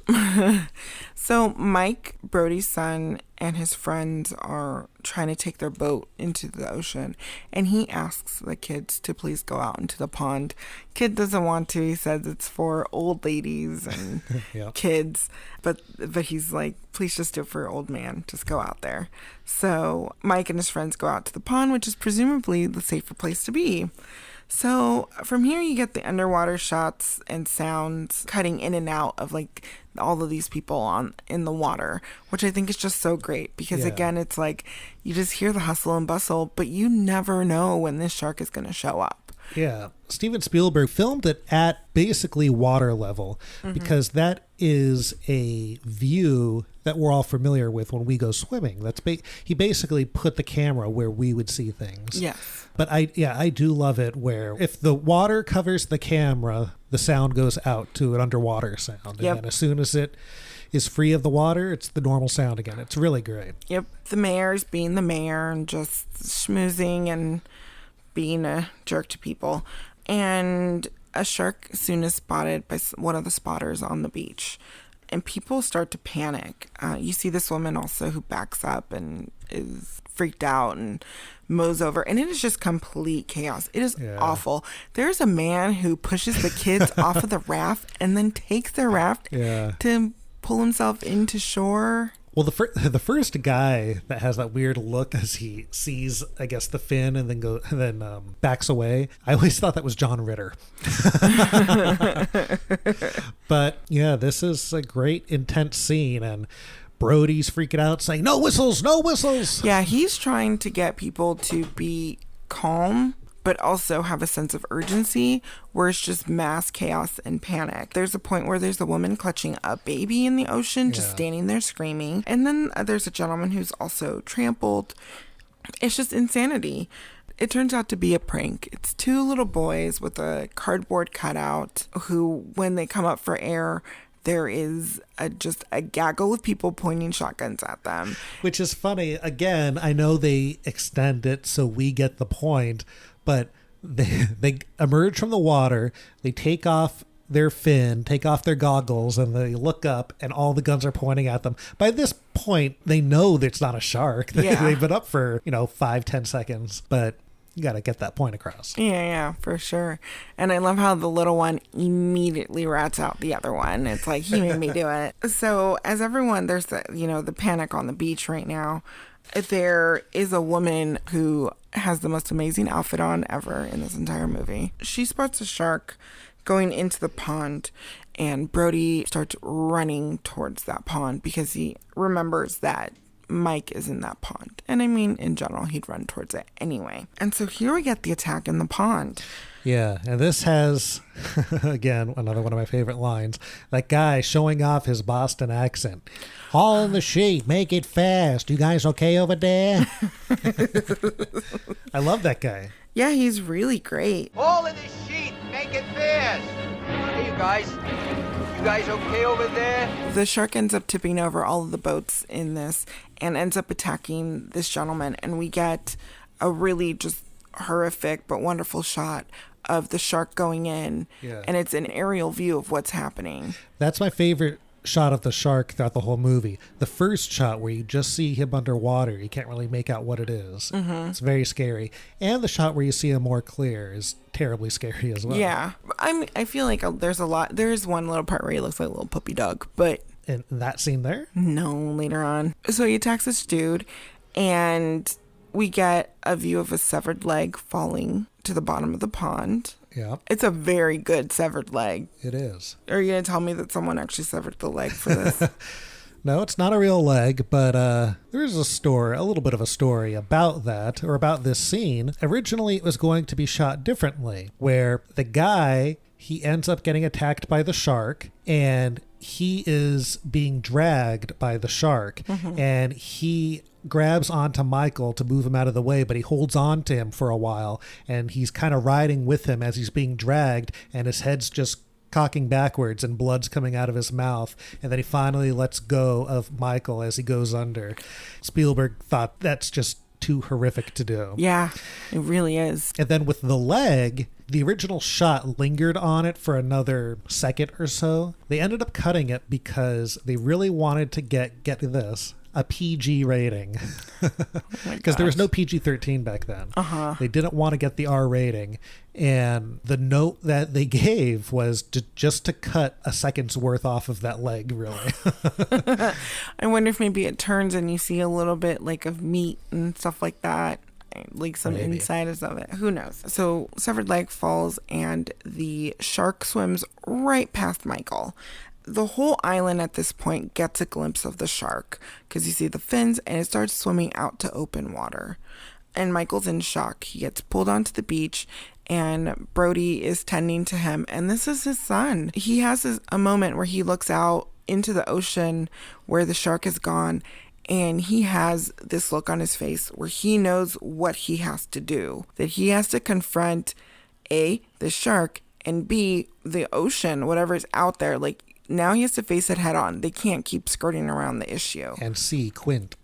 So Mike, Brody's son, and his friends are trying to take their boat into the ocean. And he asks the kids to please go out into the pond. Kid doesn't want to. He says it's for old ladies and kids. But he's like, please just do it for your old man. Just go out there. So Mike and his friends go out to the pond, which is presumably the safer place to be. So from here you get the underwater shots and sounds cutting in and out of like all of these people in the water, which I think is just so great because again, it's like you just hear the hustle and bustle, but you never know when this shark is going to show up. Yeah. Steven Spielberg filmed it at basically water level because that is a view that we're all familiar with when we go swimming. He basically put the camera where we would see things. Yes. But I do love it where if the water covers the camera, the sound goes out to an underwater sound. And then as soon as it is free of the water, it's the normal sound again. It's really great. Yep. The mayor's being the mayor and just schmoozing and being a jerk to people. And a shark soon is spotted by one of the spotters on the beach. And people start to panic. You see this woman also who backs up and is freaked out and mows over. And it is just complete chaos. It is awful. There's a man who pushes the kids off of the raft and then takes their raft to pull himself into shore. Well, the first guy that has that weird look as he sees, I guess, the fin and then backs away. I always thought that was John Ritter. But yeah, this is a great intense scene, and Brody's freaking out, saying, "No whistles, no whistles." Yeah, he's trying to get people to be calm, but also have a sense of urgency where it's just mass chaos and panic. There's a point where there's a woman clutching a baby in the ocean, just standing there screaming. And then there's a gentleman who's also trampled. It's just insanity. It turns out to be a prank. It's two little boys with a cardboard cutout who, when they come up for air, there is just a gaggle of people pointing shotguns at them. Which is funny. Again, I know they extend it so we get the point, but they emerge from the water, they take off their fin, take off their goggles, and they look up, and all the guns are pointing at them. By this point, they know that it's not a shark. They've been up for 5-10 seconds, but you got to get that point across. Yeah, for sure. And I love how the little one immediately rats out the other one. It's like, he made me do it. So as everyone, there's the panic on the beach right now. There is a woman who has the most amazing outfit on ever in this entire movie. She spots a shark going into the pond, and Brody starts running towards that pond because he remembers that Mike is in that pond. And I mean, in general, he'd run towards it anyway. And so here we get the attack in the pond. Yeah, and this has, again, another one of my favorite lines. That guy showing off his Boston accent. Haul in the sheet, make it fast. You guys okay over there? I love that guy. Yeah, he's really great. All in the sheet, make it fast. Hey, you guys. You guys okay over there? The shark ends up tipping over all of the boats in this and ends up attacking this gentleman. And we get a really just horrific but wonderful shot of the shark going in. Yeah. And it's an aerial view of what's happening. That's my favorite shot of the shark throughout the whole movie. The first shot where you just see him underwater, you can't really make out what it is. Mm-hmm. It's very scary. And the shot where you see him more clear is terribly scary as well. Yeah. I feel like there's one little part where he looks like a little puppy dog, but... In that scene there? No, later on. So he attacks this dude, and we get a view of a severed leg falling to the bottom of the pond. Yeah. It's a very good severed leg. It is. Are you going to tell me that someone actually severed the leg for this? No, it's not a real leg, but there is a little bit of a story about that, or about this scene. Originally, it was going to be shot differently, where the guy, he ends up getting attacked by the shark, and he is being dragged by the shark, and he grabs onto Michael to move him out of the way, but he holds on to him for a while, and he's kind of riding with him as he's being dragged, and his head's just cocking backwards and blood's coming out of his mouth, and then he finally lets go of Michael as he goes under. Spielberg thought that's just too horrific to do. Yeah, it really is. And then with the leg, the original shot lingered on it for another second or so. They ended up cutting it because they really wanted to get this, a PG rating. Because there was no PG-13 back then. They didn't want to get the R rating. And the note that they gave was just to cut a second's worth off of that leg, really. I wonder if maybe it turns and you see a little bit like of meat and stuff like that. Like some insides of it. Who knows? So severed leg falls and the shark swims right past Michael. The whole island at this point gets a glimpse of the shark because you see the fins and it starts swimming out to open water. And Michael's in shock. He gets pulled onto the beach and Brody is tending to him. And this is his son. He has a moment where he looks out into the ocean where the shark is gone. And he has this look on his face where he knows what he has to do. That he has to confront A, the shark, and B, the ocean, whatever is out there. Like, now he has to face it head on. They can't keep skirting around the issue. And C, Quint.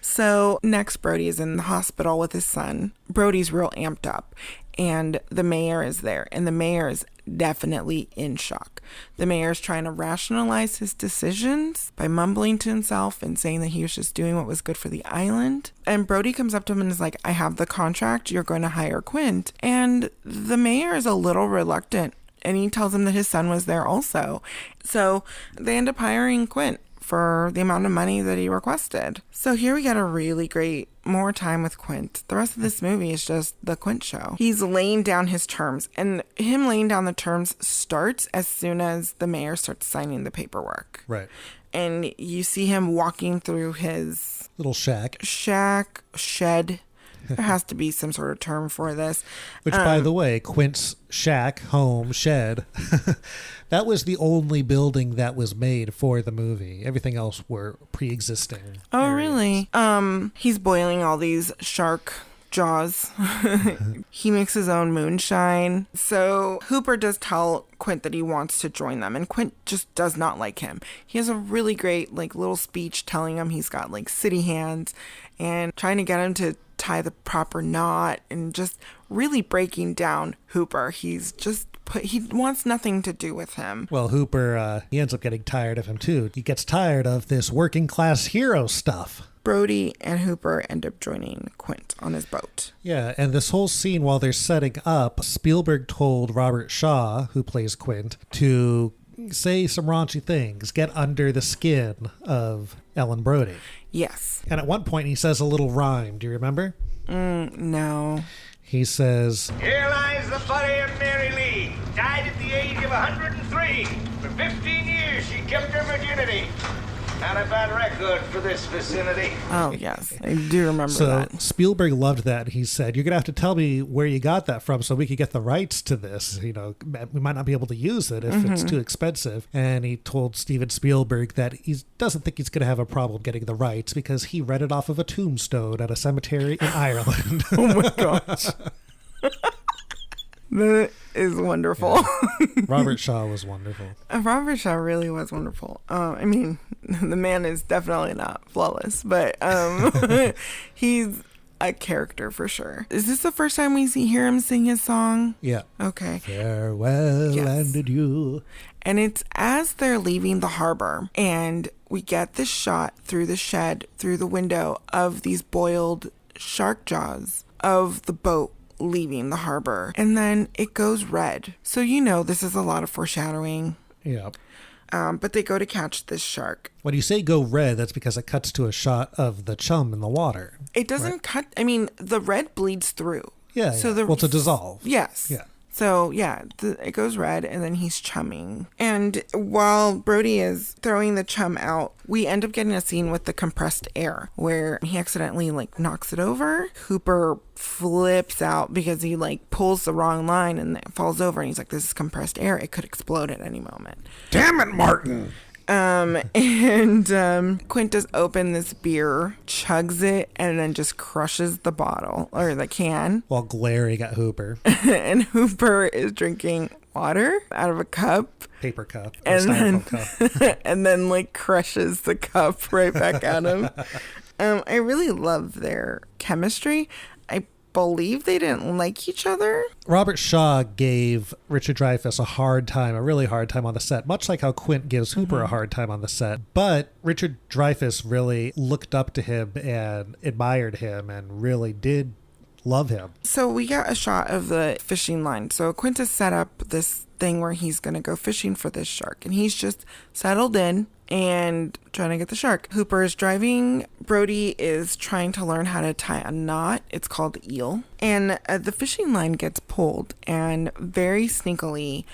So next, Brody is in the hospital with his son. Brody's real amped up. And the mayor is there. And the mayor is definitely in shock. The mayor's trying to rationalize his decisions by mumbling to himself and saying that he was just doing what was good for the island. And Brody comes up to him and is like, I have the contract. You're going to hire Quint. And the mayor is a little reluctant. And he tells him that his son was there also. So they end up hiring Quint for the amount of money that he requested. So here we get a really great more time with Quint. The rest of this movie is just the Quint show. He's laying down his terms, and him laying down the terms starts as soon as the mayor starts signing the paperwork. Right. And you see him walking through his little shed. There has to be some sort of term for this. Which, by the way, Quint's shack, home, shed, that was the only building that was made for the movie. Everything else were pre-existing. Oh, areas. Really? He's boiling all these shark jaws. He makes his own moonshine. So Hooper does tell Quint that he wants to join them, and Quint just does not like him. He has a really great little speech telling him he's got city hands and trying to get him to tie the proper knot and just really breaking down Hooper. He wants nothing to do with him. Well, Hooper, he ends up getting tired of him too. He gets tired of this working class hero stuff. Brody and Hooper end up joining Quint on his boat. Yeah, and this whole scene while they're setting up, Spielberg told Robert Shaw, who plays Quint, to say some raunchy things, get under the skin of Ellen Brody. Yes. And at one point he says a little rhyme. Do you remember? No. He says, Here lies the body of Mary Lee, died at the age of 103. For 15 years she kept her virginity. Not a bad record for this vicinity. Oh, yes. I do remember that. So Spielberg loved that. He said, you're going to have to tell me where you got that from so we could get the rights to this. We might not be able to use it if it's too expensive. And he told Steven Spielberg that he doesn't think he's going to have a problem getting the rights because he read it off of a tombstone at a cemetery in Ireland. Oh, my gosh. That is wonderful. Yeah. Robert Shaw was wonderful. Robert Shaw really was wonderful. I mean, the man is definitely not flawless, but he's a character for sure. Is this the first time we hear him sing his song? Yeah. Okay. Farewell and adieu. And it's as they're leaving the harbor, and we get this shot through the shed, through the window of these boiled shark jaws of the boat leaving the harbor, and then it goes red. So this is a lot of foreshadowing. Yeah. But they go to catch this shark. When you say go red, that's because it cuts to a shot of the chum in the water. It doesn't cut. I mean, the red bleeds through. Yeah. So to dissolve. Yes. Yeah. So yeah, it goes red, and then he's chumming. And while Brody is throwing the chum out, we end up getting a scene with the compressed air where he accidentally knocks it over. Hooper flips out because he pulls the wrong line and it falls over, and he's like, this is compressed air. It could explode at any moment. Damn it, Martin. Quint does open this beer, chugs it, and then just crushes the bottle or the can. While glaring at Hooper. And Hooper is drinking water out of a cup. Paper cup. And cup. And then crushes the cup right back at him. I really love their chemistry. I believe they didn't like each other. Robert Shaw gave Richard Dreyfuss a really hard time on the set, much like how Quint gives Hooper a hard time on the set. But Richard Dreyfuss really looked up to him and admired him and really did love him. So we got a shot of the fishing line. So Quint has set up this thing where he's going to go fishing for this shark, and he's just settled in and trying to get the shark. Hooper is driving. Brody is trying to learn how to tie a knot. It's called eel. And the fishing line gets pulled, and very sneakily,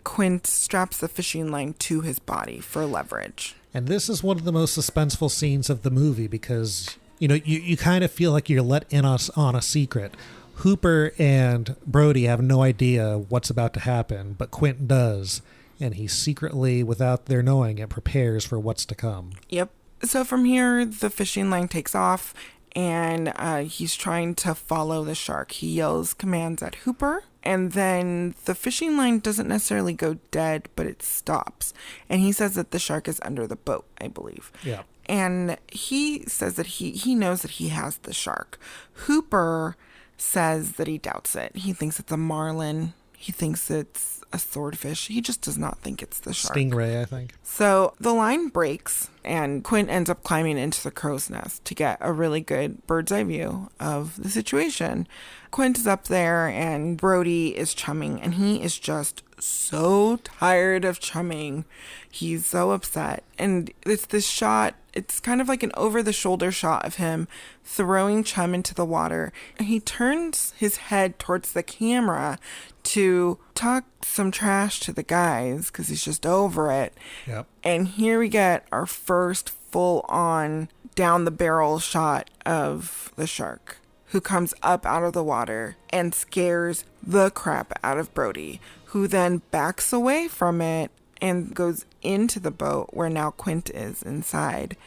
Quint straps the fishing line to his body for leverage. And this is one of the most suspenseful scenes of the movie because, you kind of feel like you're let in on a secret. Hooper and Brody have no idea what's about to happen, but Quint does. And he secretly, without their knowing it, prepares for what's to come. Yep. So from here, the fishing line takes off, and he's trying to follow the shark. He yells commands at Hooper, and then the fishing line doesn't necessarily go dead, but it stops. And he says that the shark is under the boat, I believe. Yeah. And he says that he knows that he has the shark. Hooper says that he doubts it. He thinks it's a marlin. He thinks it's a swordfish. He just does not think it's the shark. Stingray, I think. So the line breaks, and Quint ends up climbing into the crow's nest to get a really good bird's eye view of the situation. Quint is up there, and Brody is chumming, and he is just so tired of chumming. He's so upset. And it's this shot, it's kind of like an over-the-shoulder shot of him throwing chum into the water. And he turns his head towards the camera to talk some trash to the guys because he's just over it. Yep. And here we get our first full-on down-the-barrel shot of the shark, who comes up out of the water and scares the crap out of Brody, who then backs away from it and goes into the boat where now Quint is inside.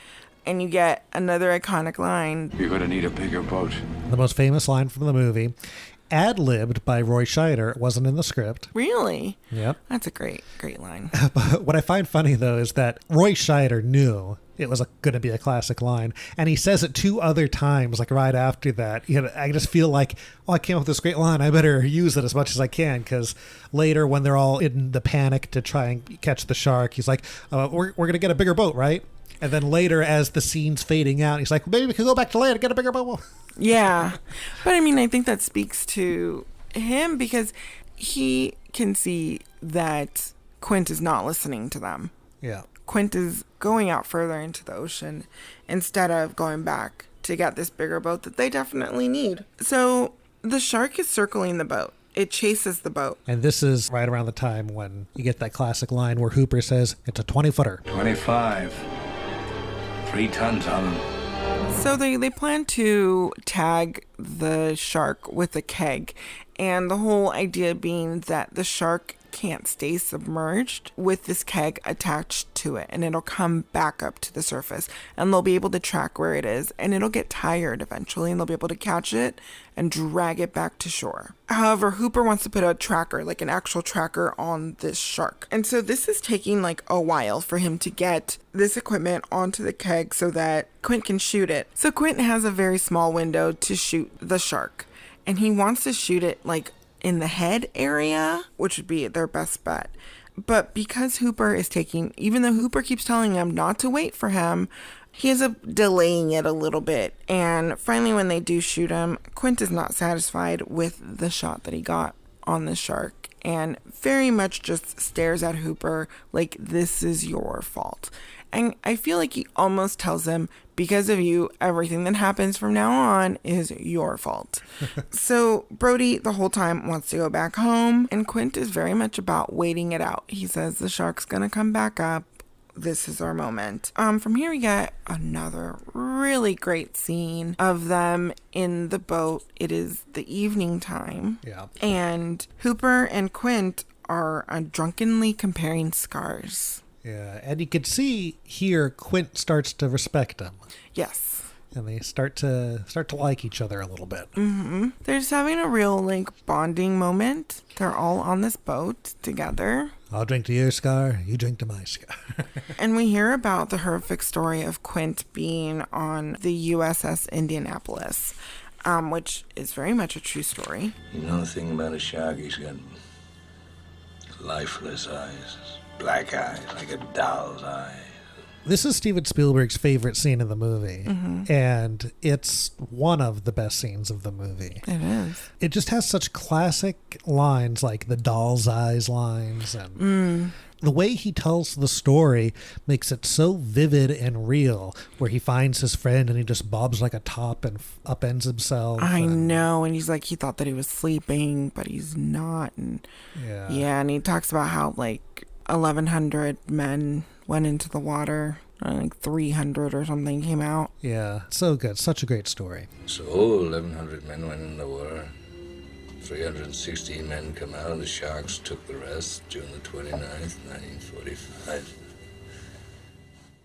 And you get another iconic line. You're going to need a bigger boat. The most famous line from the movie, ad-libbed by Roy Scheider. It wasn't in the script. Really? Yep. That's a great line. But what I find funny, though, is that Roy Scheider knew it was going to be a classic line, and he says it 2 other times, right after that. I just feel like, I came up with this great line. I better use it as much as I can, because later when they're all in the panic to try and catch the shark, he's like, we're going to get a bigger boat, right? And then later, as the scene's fading out, he's like, maybe we could go back to land and get a bigger boat. Yeah. But I think that speaks to him because he can see that Quint is not listening to them. Yeah. Quint is going out further into the ocean instead of going back to get this bigger boat that they definitely need. So the shark is circling the boat. It chases the boat. And this is right around the time when you get that classic line where Hooper says, it's a 20-footer. 25. 3 tons on them. So they plan to tag the shark with a keg, and the whole idea being that the shark can't stay submerged with this keg attached to it, and it'll come back up to the surface, and they'll be able to track where it is, and it'll get tired eventually, and they'll be able to catch it and drag it back to shore. However, Hooper wants to put a tracker, like an actual tracker, on this shark, and so this is taking a while for him to get this equipment onto the keg so that Quint can shoot it. So Quint has a very small window to shoot the shark, and he wants to shoot it in the head area, which would be their best bet. But because Hooper is even though Hooper keeps telling him not to wait for him, he ends up delaying it a little bit. And finally, when they do shoot him, Quint is not satisfied with the shot that he got on the shark. and very much just stares at Hooper like this is your fault. And I feel like he almost tells him, because of you, everything that happens from now on is your fault. So Brody the whole time wants to go back home, and Quint is very much about waiting it out. He says the shark's gonna come back up. This is our moment. From here we get another really great scene of them in the boat. It is the evening time. Yeah. And Hooper and Quint are drunkenly comparing scars. Yeah, and you could see here Quint starts to respect him. Yes. And they start to like each other a little bit. Mm-hmm. They're just having a real bonding moment. They're all on this boat together. I'll drink to your scar, you drink to my scar. And we hear about the horrific story of Quint being on the USS Indianapolis, which is very much a true story. You know the thing about a shark? He's got lifeless eyes, black eyes, like a doll's eye. This is Steven Spielberg's favorite scene in the movie, and it's one of the best scenes of the movie. It is. It just has such classic lines like the doll's eyes lines, and the way he tells the story makes it so vivid and real, where he finds his friend and he just bobs like a top and upends himself. I know, and he's like, he thought that he was sleeping, but he's not. And yeah, and he talks about how 1,100 men went into the water, 300 or something came out. Yeah, so good. Such a great story. So 1,100 men went in the water. 316 men come out, and the sharks took the rest June the 29th, 1945.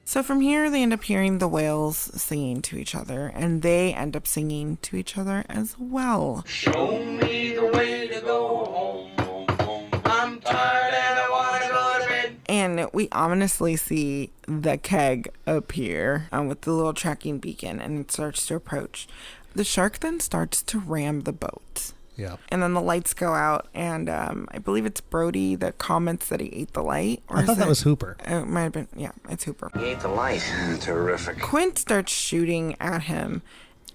So from here, they end up hearing the whales singing to each other, and they end up singing to each other as well. Show me the way to go home, home, home. I'm tired and I want to go to bed. And we ominously see the keg appear with the little tracking beacon, and it starts to approach. The shark then starts to ram the boat. Yeah. And then the lights go out, and I believe it's Brody that comments that he ate the light. Or I thought that was Hooper. It might have been, yeah, it's Hooper. He ate the light. Terrific. Quint starts shooting at him.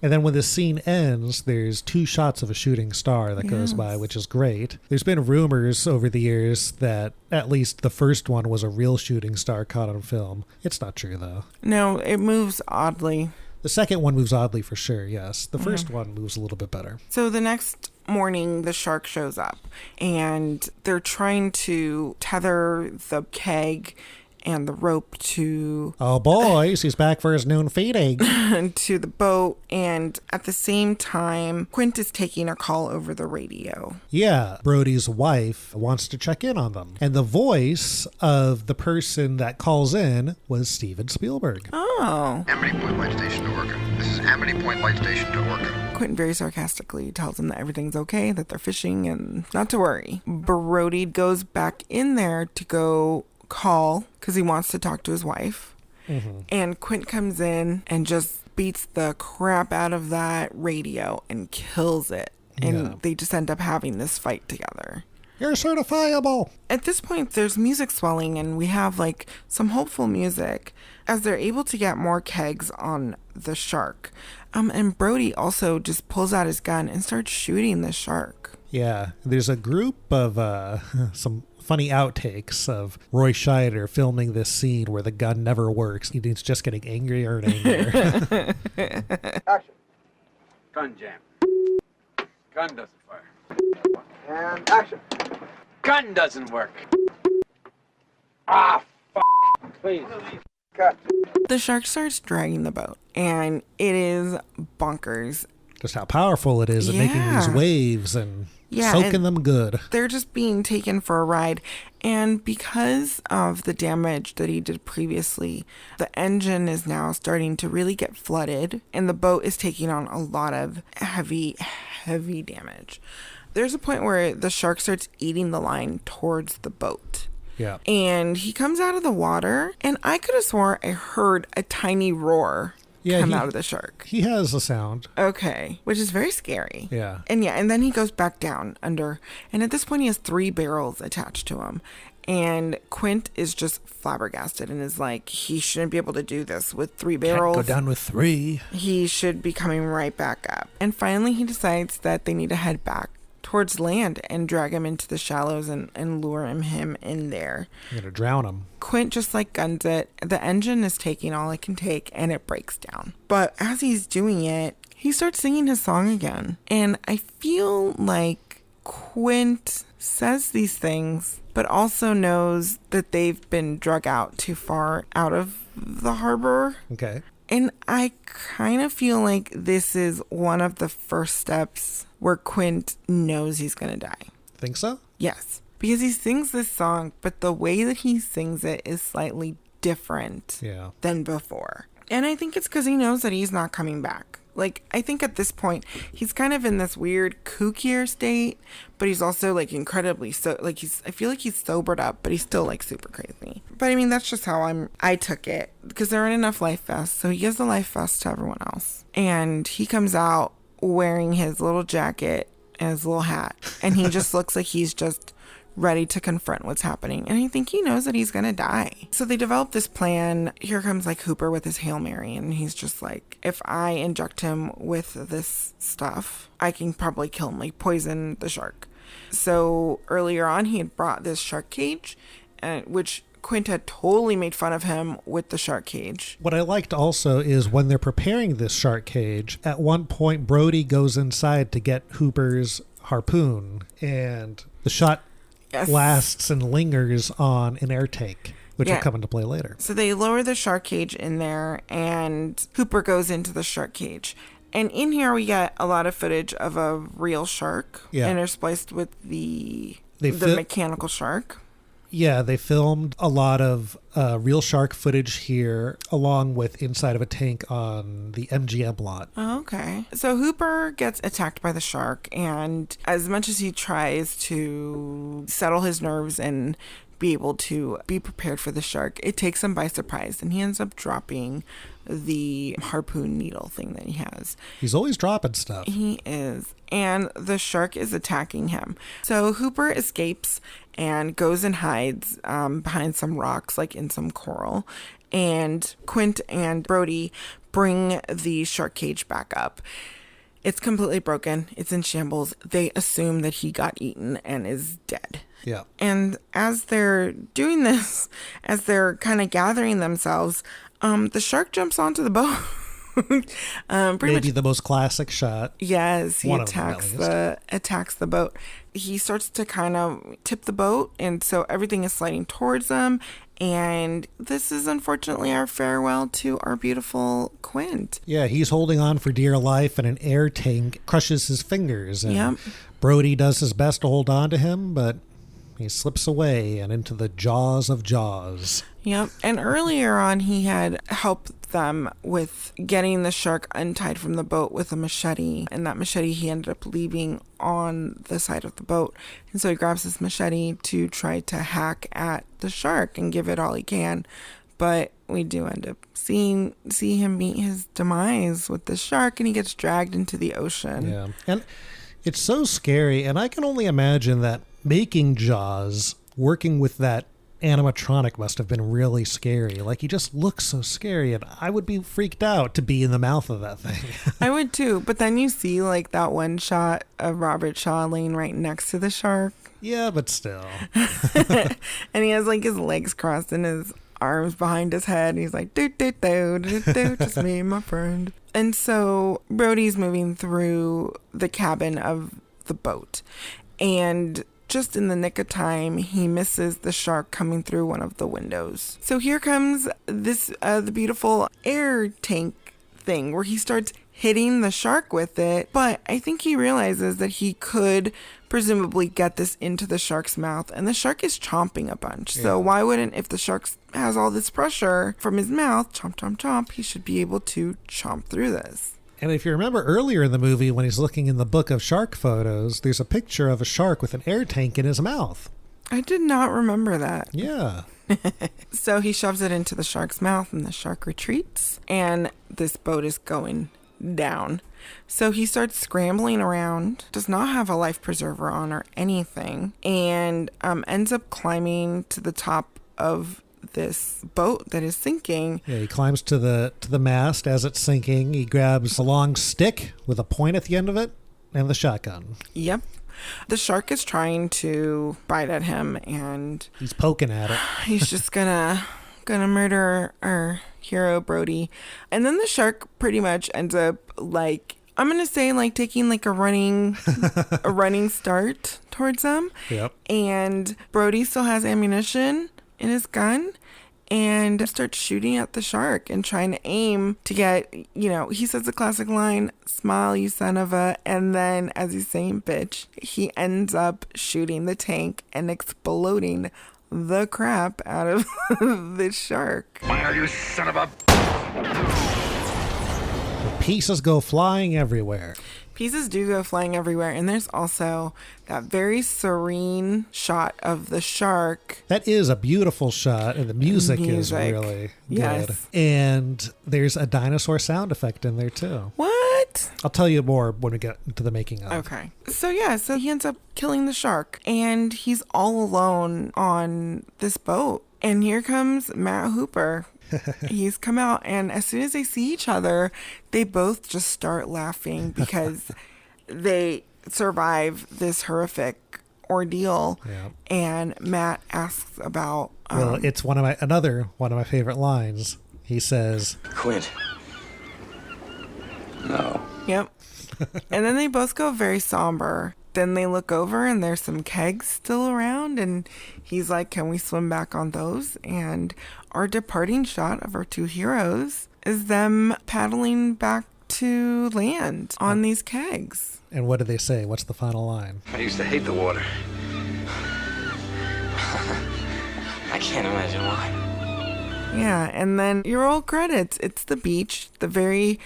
And then when the scene ends, there's 2 shots of a shooting star that goes by, which is great. There's been rumors over the years that at least the first one was a real shooting star caught on film. It's not true, though. No, it moves oddly. The second one moves oddly for sure, yes. The first one moves a little bit better. So the next morning, the shark shows up, and they're trying to tether the keg and the rope to... Oh, boys, he's back for his noon feeding. ...to the boat, and at the same time, Quint is taking a call over the radio. Yeah, Brody's wife wants to check in on them. And the voice of the person that calls in was Steven Spielberg. Oh. Amity Point Light Station to Orca. This is Amity Point Light Station to Orca. Quint very sarcastically tells him that everything's okay, that they're fishing, and not to worry. Brody goes back in there to go call because he wants to talk to his wife. And Quint comes in and just beats the crap out of that radio and kills it. And they just end up having this fight together. You're certifiable. At this point, there's music swelling, and we have some hopeful music as they're able to get more kegs on the shark. And Brody also just pulls out his gun and starts shooting the shark. Yeah, there's a group of some funny outtakes of Roy Scheider filming this scene where the gun never works. He's just getting angrier and angrier. Action. Gun jam. Gun doesn't fire. And action. Gun doesn't work. Ah, please. Cut. The shark starts dragging the boat, and it is bonkers. Just how powerful it is at making these waves and soaking them good. They're just being taken for a ride. And because of the damage that he did previously, the engine is now starting to really get flooded, and the boat is taking on a lot of heavy damage. There's a point where the shark starts eating the line towards the boat. Yeah. And he comes out of the water, and I could have sworn I heard a tiny roar come out of the shark. He has a sound. Okay. Which is very scary. Yeah. And then he goes back down under, and at this point he has 3 barrels attached to him. And Quint is just flabbergasted and is like, he shouldn't be able to do this with 3 barrels. Can't go down with 3. He should be coming right back up. And finally he decides that they need to head back towards land and drag him into the shallows and lure him in there. You're going to drown him. Quint just like guns it. The engine is taking all it can take and it breaks down. But as he's doing it, he starts singing his song again. And I feel like Quint says these things, but also knows that they've been drug out too far out of the harbor. Okay. And I kind of feel like this is one of the first steps where Quint knows he's going to die. Think so? Yes. Because he sings this song, but the way that he sings it is slightly different than before. And I think it's because he knows that he's not coming back. Like, I think at this point, he's kind of in this weird kookier state, but he's also, like, incredibly, I feel like he's sobered up, but he's still, like, super crazy. But, I mean, that's just how I took it, because there aren't enough life vests, so he gives the life vest to everyone else. And he comes out wearing his little jacket and his little hat, and he just looks like he's just ready to confront what's happening. And I think he knows that he's gonna die. So they develop this plan. Here comes like Hooper with his Hail Mary, and he's just like, if I inject him with this stuff, I can probably kill him, like poison the shark. So earlier on, he had brought this shark cage, which Quint had totally made fun of him with the shark cage. What I liked also is when they're preparing this shark cage, at one point Brody goes inside to get Hooper's harpoon, and the shot lasts and lingers on an air tank, which will come into play later. So they lower the shark cage in there, and Hooper goes into the shark cage. And in here we get a lot of footage of a real shark interspliced with the mechanical shark. Yeah, they filmed a lot of real shark footage here, along with inside of a tank on the MGM lot. Oh, okay. So Hooper gets attacked by the shark, and as much as he tries to settle his nerves and be able to be prepared for the shark, it takes him by surprise, and he ends up dropping the harpoon needle thing that he has. He's always dropping stuff. He is. And the shark is attacking him. So Hooper escapes and goes and hides behind some rocks, like in some coral. And Quint and Brody bring the shark cage back up. It's completely broken. It's in shambles. They assume that he got eaten and is dead. Yeah. And as they're doing this, as they're kind of gathering themselves, the shark jumps onto the boat. Maybe the most classic shot. Yes, he attacks the boat. He starts to kind of tip the boat, and so everything is sliding towards them. And this is unfortunately our farewell to our beautiful Quint. Yeah, he's holding on for dear life, and an air tank crushes his fingers. And Brody does his best to hold on to him, but he slips away and into the jaws of Jaws. Yep. And earlier on, he had helped them with getting the shark untied from the boat with a machete. And that machete he ended up leaving on the side of the boat. And so he grabs this machete to try to hack at the shark and give it all he can. But we do end up see him meet his demise with the shark, and he gets dragged into the ocean. Yeah. And it's so scary. And I can only imagine that making Jaws, working with that animatronic must have been really scary. Like, he just looks so scary, and I would be freaked out to be in the mouth of that thing. I would too, but then you see like that one shot of Robert Shaw laying right next to the shark. Yeah, but still. And he has like his legs crossed and his arms behind his head, and he's like, do do do do do, just me and my friend. And so Brody's moving through the cabin of the boat, and just in the nick of time, he misses the shark coming through one of the windows. So here comes this the beautiful air tank thing where he starts hitting the shark with it. But I think he realizes that he could presumably get this into the shark's mouth, and the shark is chomping a bunch. Yeah. So why wouldn't, if the shark has all this pressure from his mouth, chomp, chomp, chomp, he should be able to chomp through this. And if you remember earlier in the movie, when he's looking in the book of shark photos, there's a picture of a shark with an air tank in his mouth. I did not remember that. Yeah. So he shoves it into the shark's mouth, and the shark retreats, and this boat is going down. So he starts scrambling around, does not have a life preserver on or anything, and ends up climbing to the top of this boat that is sinking. Yeah, he climbs to the mast as it's sinking. He grabs a long stick with a point at the end of it and the shotgun. Yep. The shark is trying to bite at him, and he's poking at it. He's just gonna murder our hero Brody. And then the shark pretty much ends up like, I'm gonna say like taking like a running start towards them. Yep. And Brody still has ammunition in his gun and starts shooting at the shark and trying to aim to get, he says the classic line, "Smile, you son of a," and then as he's saying bitch, he ends up shooting the tank and exploding the crap out of the shark. Smile, you son of a... Pieces go flying everywhere. Pieces do go flying everywhere, and there's also that very serene shot of the shark. That is a beautiful shot, and the music is really good. And there's a dinosaur sound effect in there too. What? I'll tell you more when we get into the making of. Okay. So he ends up killing the shark, and he's all alone on this boat. And here comes Matt Hooper. He's come out, and as soon as they see each other, they both just start laughing because they survive this horrific ordeal. Yeah. And Matt asks about well, it's another one of my favorite lines. He says, "Quint." No. Yep. And then they both go very somber. Then they look over and there's some kegs still around, and he's like, "Can we swim back on those?" And our departing shot of our two heroes is them paddling back to land on these kegs. And what do they say? What's the final line? I used to hate the water. I can't imagine why. Yeah, and then your roll credits. It's the beach, the very,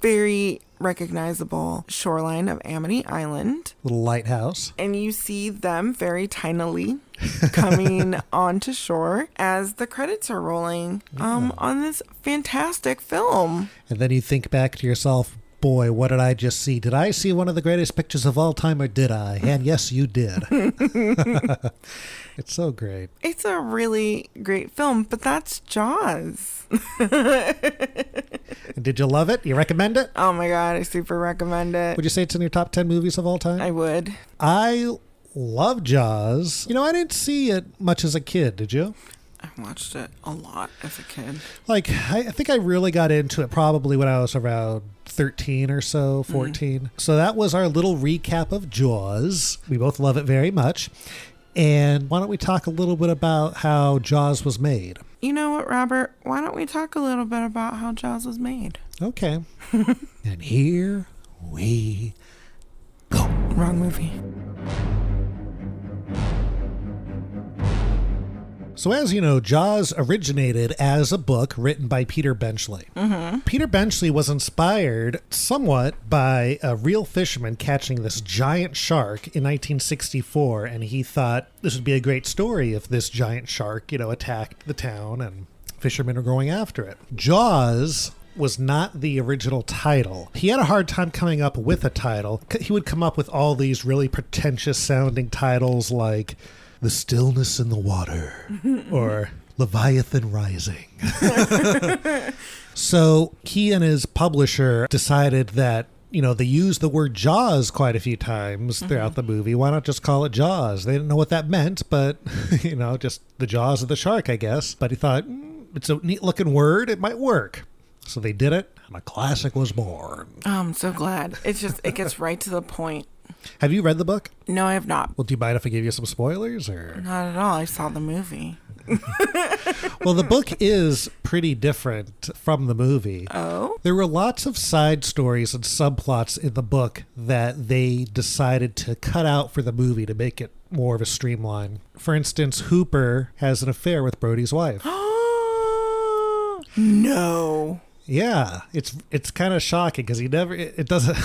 very recognizable shoreline of Amity Island. Little lighthouse. And you see them very tinily coming onto shore as the credits are rolling on this fantastic film. And then you think back to yourself, boy, what did I just see? Did I see one of the greatest pictures of all time, or did I? And yes, you did. It's so great. It's a really great film, but that's Jaws. And did you love it? You recommend it? Oh my God, I super recommend it. Would you say it's in your top 10 movies of all time? I would. I love Jaws. I didn't see it much as a kid. Did you? I watched it a lot as a kid. Like, I think I really got into it probably when I was around 13 or so, 14. Mm-hmm. So that was our little recap of Jaws. We both love it very much. And why don't we talk a little bit about how Jaws was made? You know what, Robert? Why don't we talk a little bit about how Jaws was made? Okay. And here we go. Wrong movie. So as you know, Jaws originated as a book written by Peter Benchley. Mm-hmm. Peter Benchley was inspired somewhat by a real fisherman catching this giant shark in 1964, and he thought this would be a great story if this giant shark, attacked the town and fishermen were going after it. Jaws was not the original title. He had a hard time coming up with a title. He would come up with all these really pretentious sounding titles like The Stillness in the Water or Leviathan Rising. So he and his publisher decided that, they used the word Jaws quite a few times throughout the movie. Why not just call it Jaws? They didn't know what that meant, but, just the jaws of the shark, I guess. But he thought, it's a neat looking word. It might work. So they did it, and a classic was born. Oh, I'm so glad. It gets right to the point. Have you read the book? No, I have not. Well, do you mind if I give you some spoilers? Or not at all. I saw the movie. Well, the book is pretty different from the movie. Oh? There were lots of side stories and subplots in the book that they decided to cut out for the movie to make it more of a streamline. For instance, Hooper has an affair with Brody's wife. No. Yeah, it's kind of shocking because it doesn't,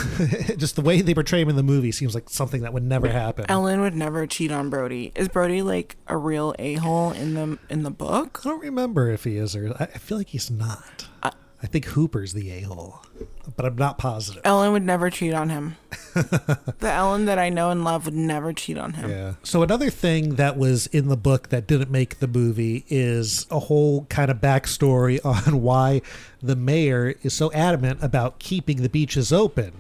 just the way they portray him in the movie seems like something that would never happen. Ellen would never cheat on Brody. Is Brody like a real a-hole in the book? I don't remember if he is, or I feel like he's not. I think Hooper's the a-hole, but I'm not positive. Ellen would never cheat on him. The Ellen that I know and love would never cheat on him. Yeah. So another thing that was in the book that didn't make the movie is a whole kind of backstory on why the mayor is so adamant about keeping the beaches open.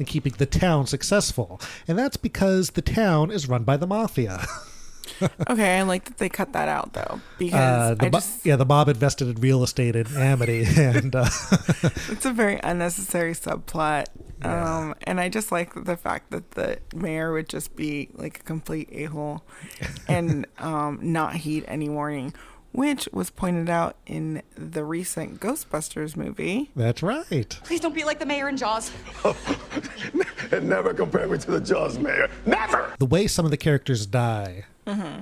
and keeping the town successful. And that's because the town is run by the mafia. Okay, I like that they cut that out, though, because the mob invested in real estate in Amity, and it's a very unnecessary subplot. Yeah. And I just like the fact that the mayor would just be like a complete a-hole and not heed any warning, which was pointed out in the recent Ghostbusters movie. That's right. Please don't be like the mayor in Jaws. Never compare me to the Jaws mayor. Never! The way some of the characters die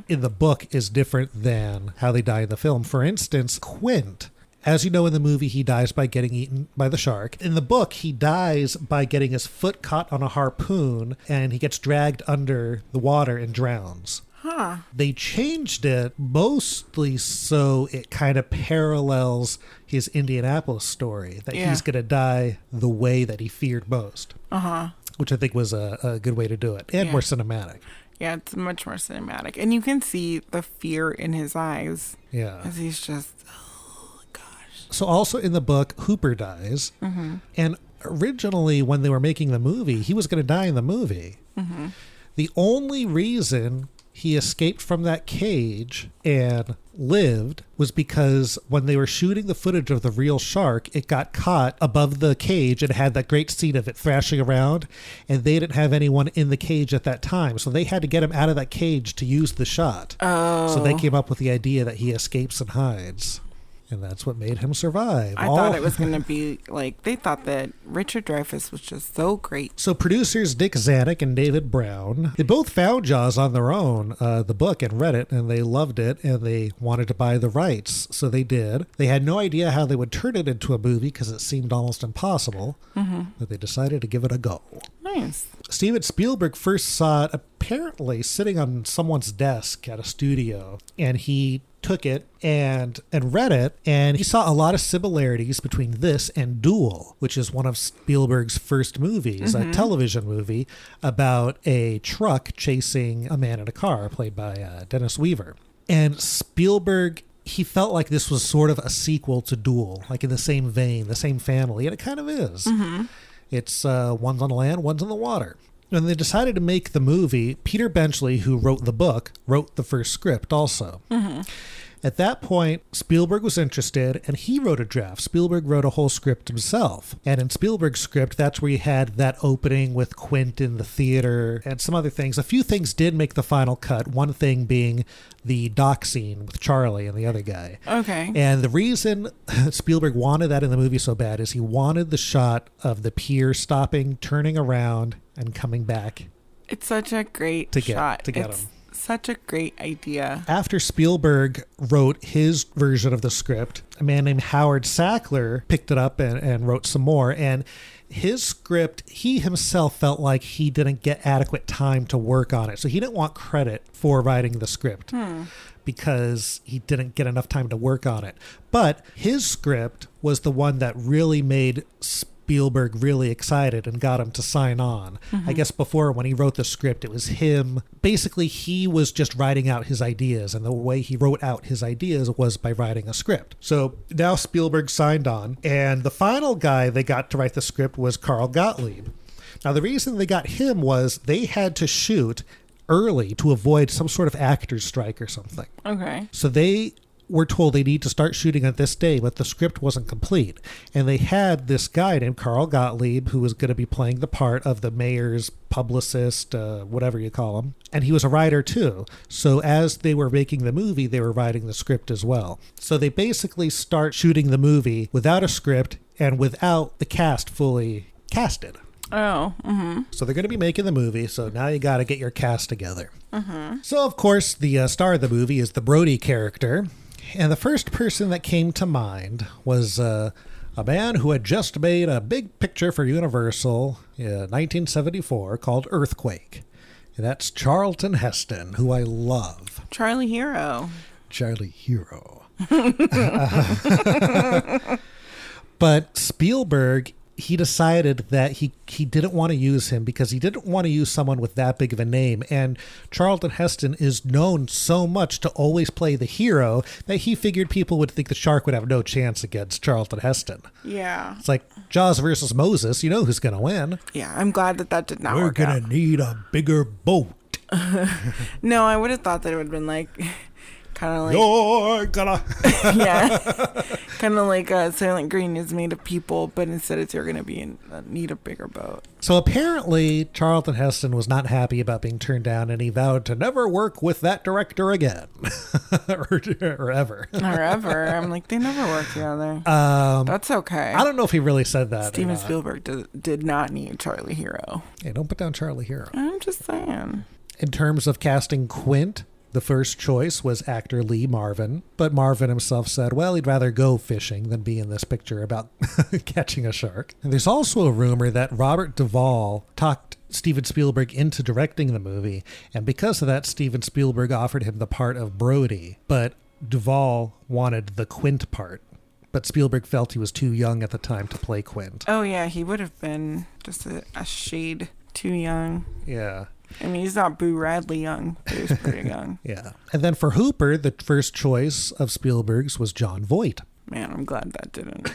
in the book is different than how they die in the film. For instance, Quint, as you know, in the movie, he dies by getting eaten by the shark. In the book, he dies by getting his foot caught on a harpoon, and he gets dragged under the water and drowns. Huh. They changed it mostly so it kind of parallels his Indianapolis story, that he's going to die the way that he feared most. Which I think was a good way to do it, and more cinematic. Yeah, it's much more cinematic. And you can see the fear in his eyes. Yeah. As he's just, So also in the book, Hooper dies. And originally, when they were making the movie, he was going to die in the movie. The only reason he escaped from that cage and lived was because when they were shooting the footage of the real shark, it got caught above the cage and had that great scene of it thrashing around, and they didn't have anyone in the cage at that time, so they had to get him out of that cage to use the shot. So they came up with the idea that he escapes and hides. And that's what made him survive. I thought it was going to be like, they thought that Richard Dreyfuss was just so great. So producers Dick Zanuck and David Brown, they both found Jaws on their own, the book, and read it, and they loved it, and they wanted to buy the rights. So they did. They had no idea how they would turn it into a movie because it seemed almost impossible, but they decided to give it a go. Nice. Steven Spielberg first saw it apparently sitting on someone's desk at a studio, and he took it and read it, and he saw a lot of similarities between this and Duel, which is one of Spielberg's first movies, a television movie about a truck chasing a man in a car, played by Dennis Weaver. And Spielberg, he felt like this was sort of a sequel to Duel, like in the same vein, the same family, and it kind of is. It's one's on the land, one's on the water. When they decided to make the movie, Peter Benchley, who wrote the book, wrote the first script also. At that point, Spielberg was interested, and he wrote a draft. Spielberg wrote a whole script himself. And in Spielberg's script, that's where you had that opening with Quint in the theater and some other things. A few things did make the final cut, one thing being the dock scene with Charlie and the other guy. Okay. And the reason Spielberg wanted that in the movie so bad is he wanted the shot of the pier stopping, turning around, and coming back. It's such a great shot. To get it's him. Such a great idea. After Spielberg wrote his version of the script, a man named Howard Sackler picked it up and wrote some more. And his script, he himself felt like he didn't get adequate time to work on it. So he didn't want credit for writing the script because he didn't get enough time to work on it. But his script was the one that really made Spielberg really excited and got him to sign on. I guess before, when he wrote the script, it was him. Basically, he was just writing out his ideas, and the way he wrote out his ideas was by writing a script. So now Spielberg signed on, and the final guy they got to write the script was Carl Gottlieb. Now, the reason they got him was they had to shoot early to avoid some sort of actor's strike or something. Okay. So they were told they need to start shooting on this day, but the script wasn't complete. And they had this guy named Carl Gottlieb who was going to be playing the part of the mayor's publicist, whatever you call him. And he was a writer too. So as they were making the movie, they were writing the script as well. So they basically start shooting the movie without a script and without the cast fully casted. Oh, So they're going to be making the movie, so now you got to get your cast together. So, of course, the star of the movie is the Brody character. And the first person that came to mind was a man who had just made a big picture for Universal in 1974 called Earthquake. And that's Charlton Heston, who I love. Charlie Hero. Charlie Hero. But Spielberg, he decided that he didn't want to use him because he didn't want to use someone with that big of a name. And Charlton Heston is known so much to always play the hero that he figured people would think the shark would have no chance against Charlton Heston. Yeah. It's like Jaws versus Moses. You know who's going to win. Yeah, I'm glad that did not work out. We're going to need a bigger boat. No, I would have thought that it would have been like... kind of like you're gonna yeah, kind of like Silent Green is made of people, but instead it's you're gonna be need a bigger boat. So apparently Charlton Heston was not happy about being turned down, and he vowed to never work with that director again, or ever. Or ever. I'm like, they never work together. That's okay. I don't know if he really said that. Steven Spielberg did not need Charlie Hero. Hey, don't put down Charlie Hero. I'm just saying. In terms of casting Quint, the first choice was actor Lee Marvin, but Marvin himself said, well, he'd rather go fishing than be in this picture about catching a shark. And there's also a rumor that Robert Duvall talked Steven Spielberg into directing the movie, and because of that, Steven Spielberg offered him the part of Brody, but Duvall wanted the Quint part. But Spielberg felt he was too young at the time to play Quint. Oh, yeah, he would have been just a shade too young. Yeah. I mean, he's not Boo Radley young, but he was pretty young. Yeah. And then for Hooper, the first choice of Spielberg's was Jon Voight. Man, I'm glad that didn't.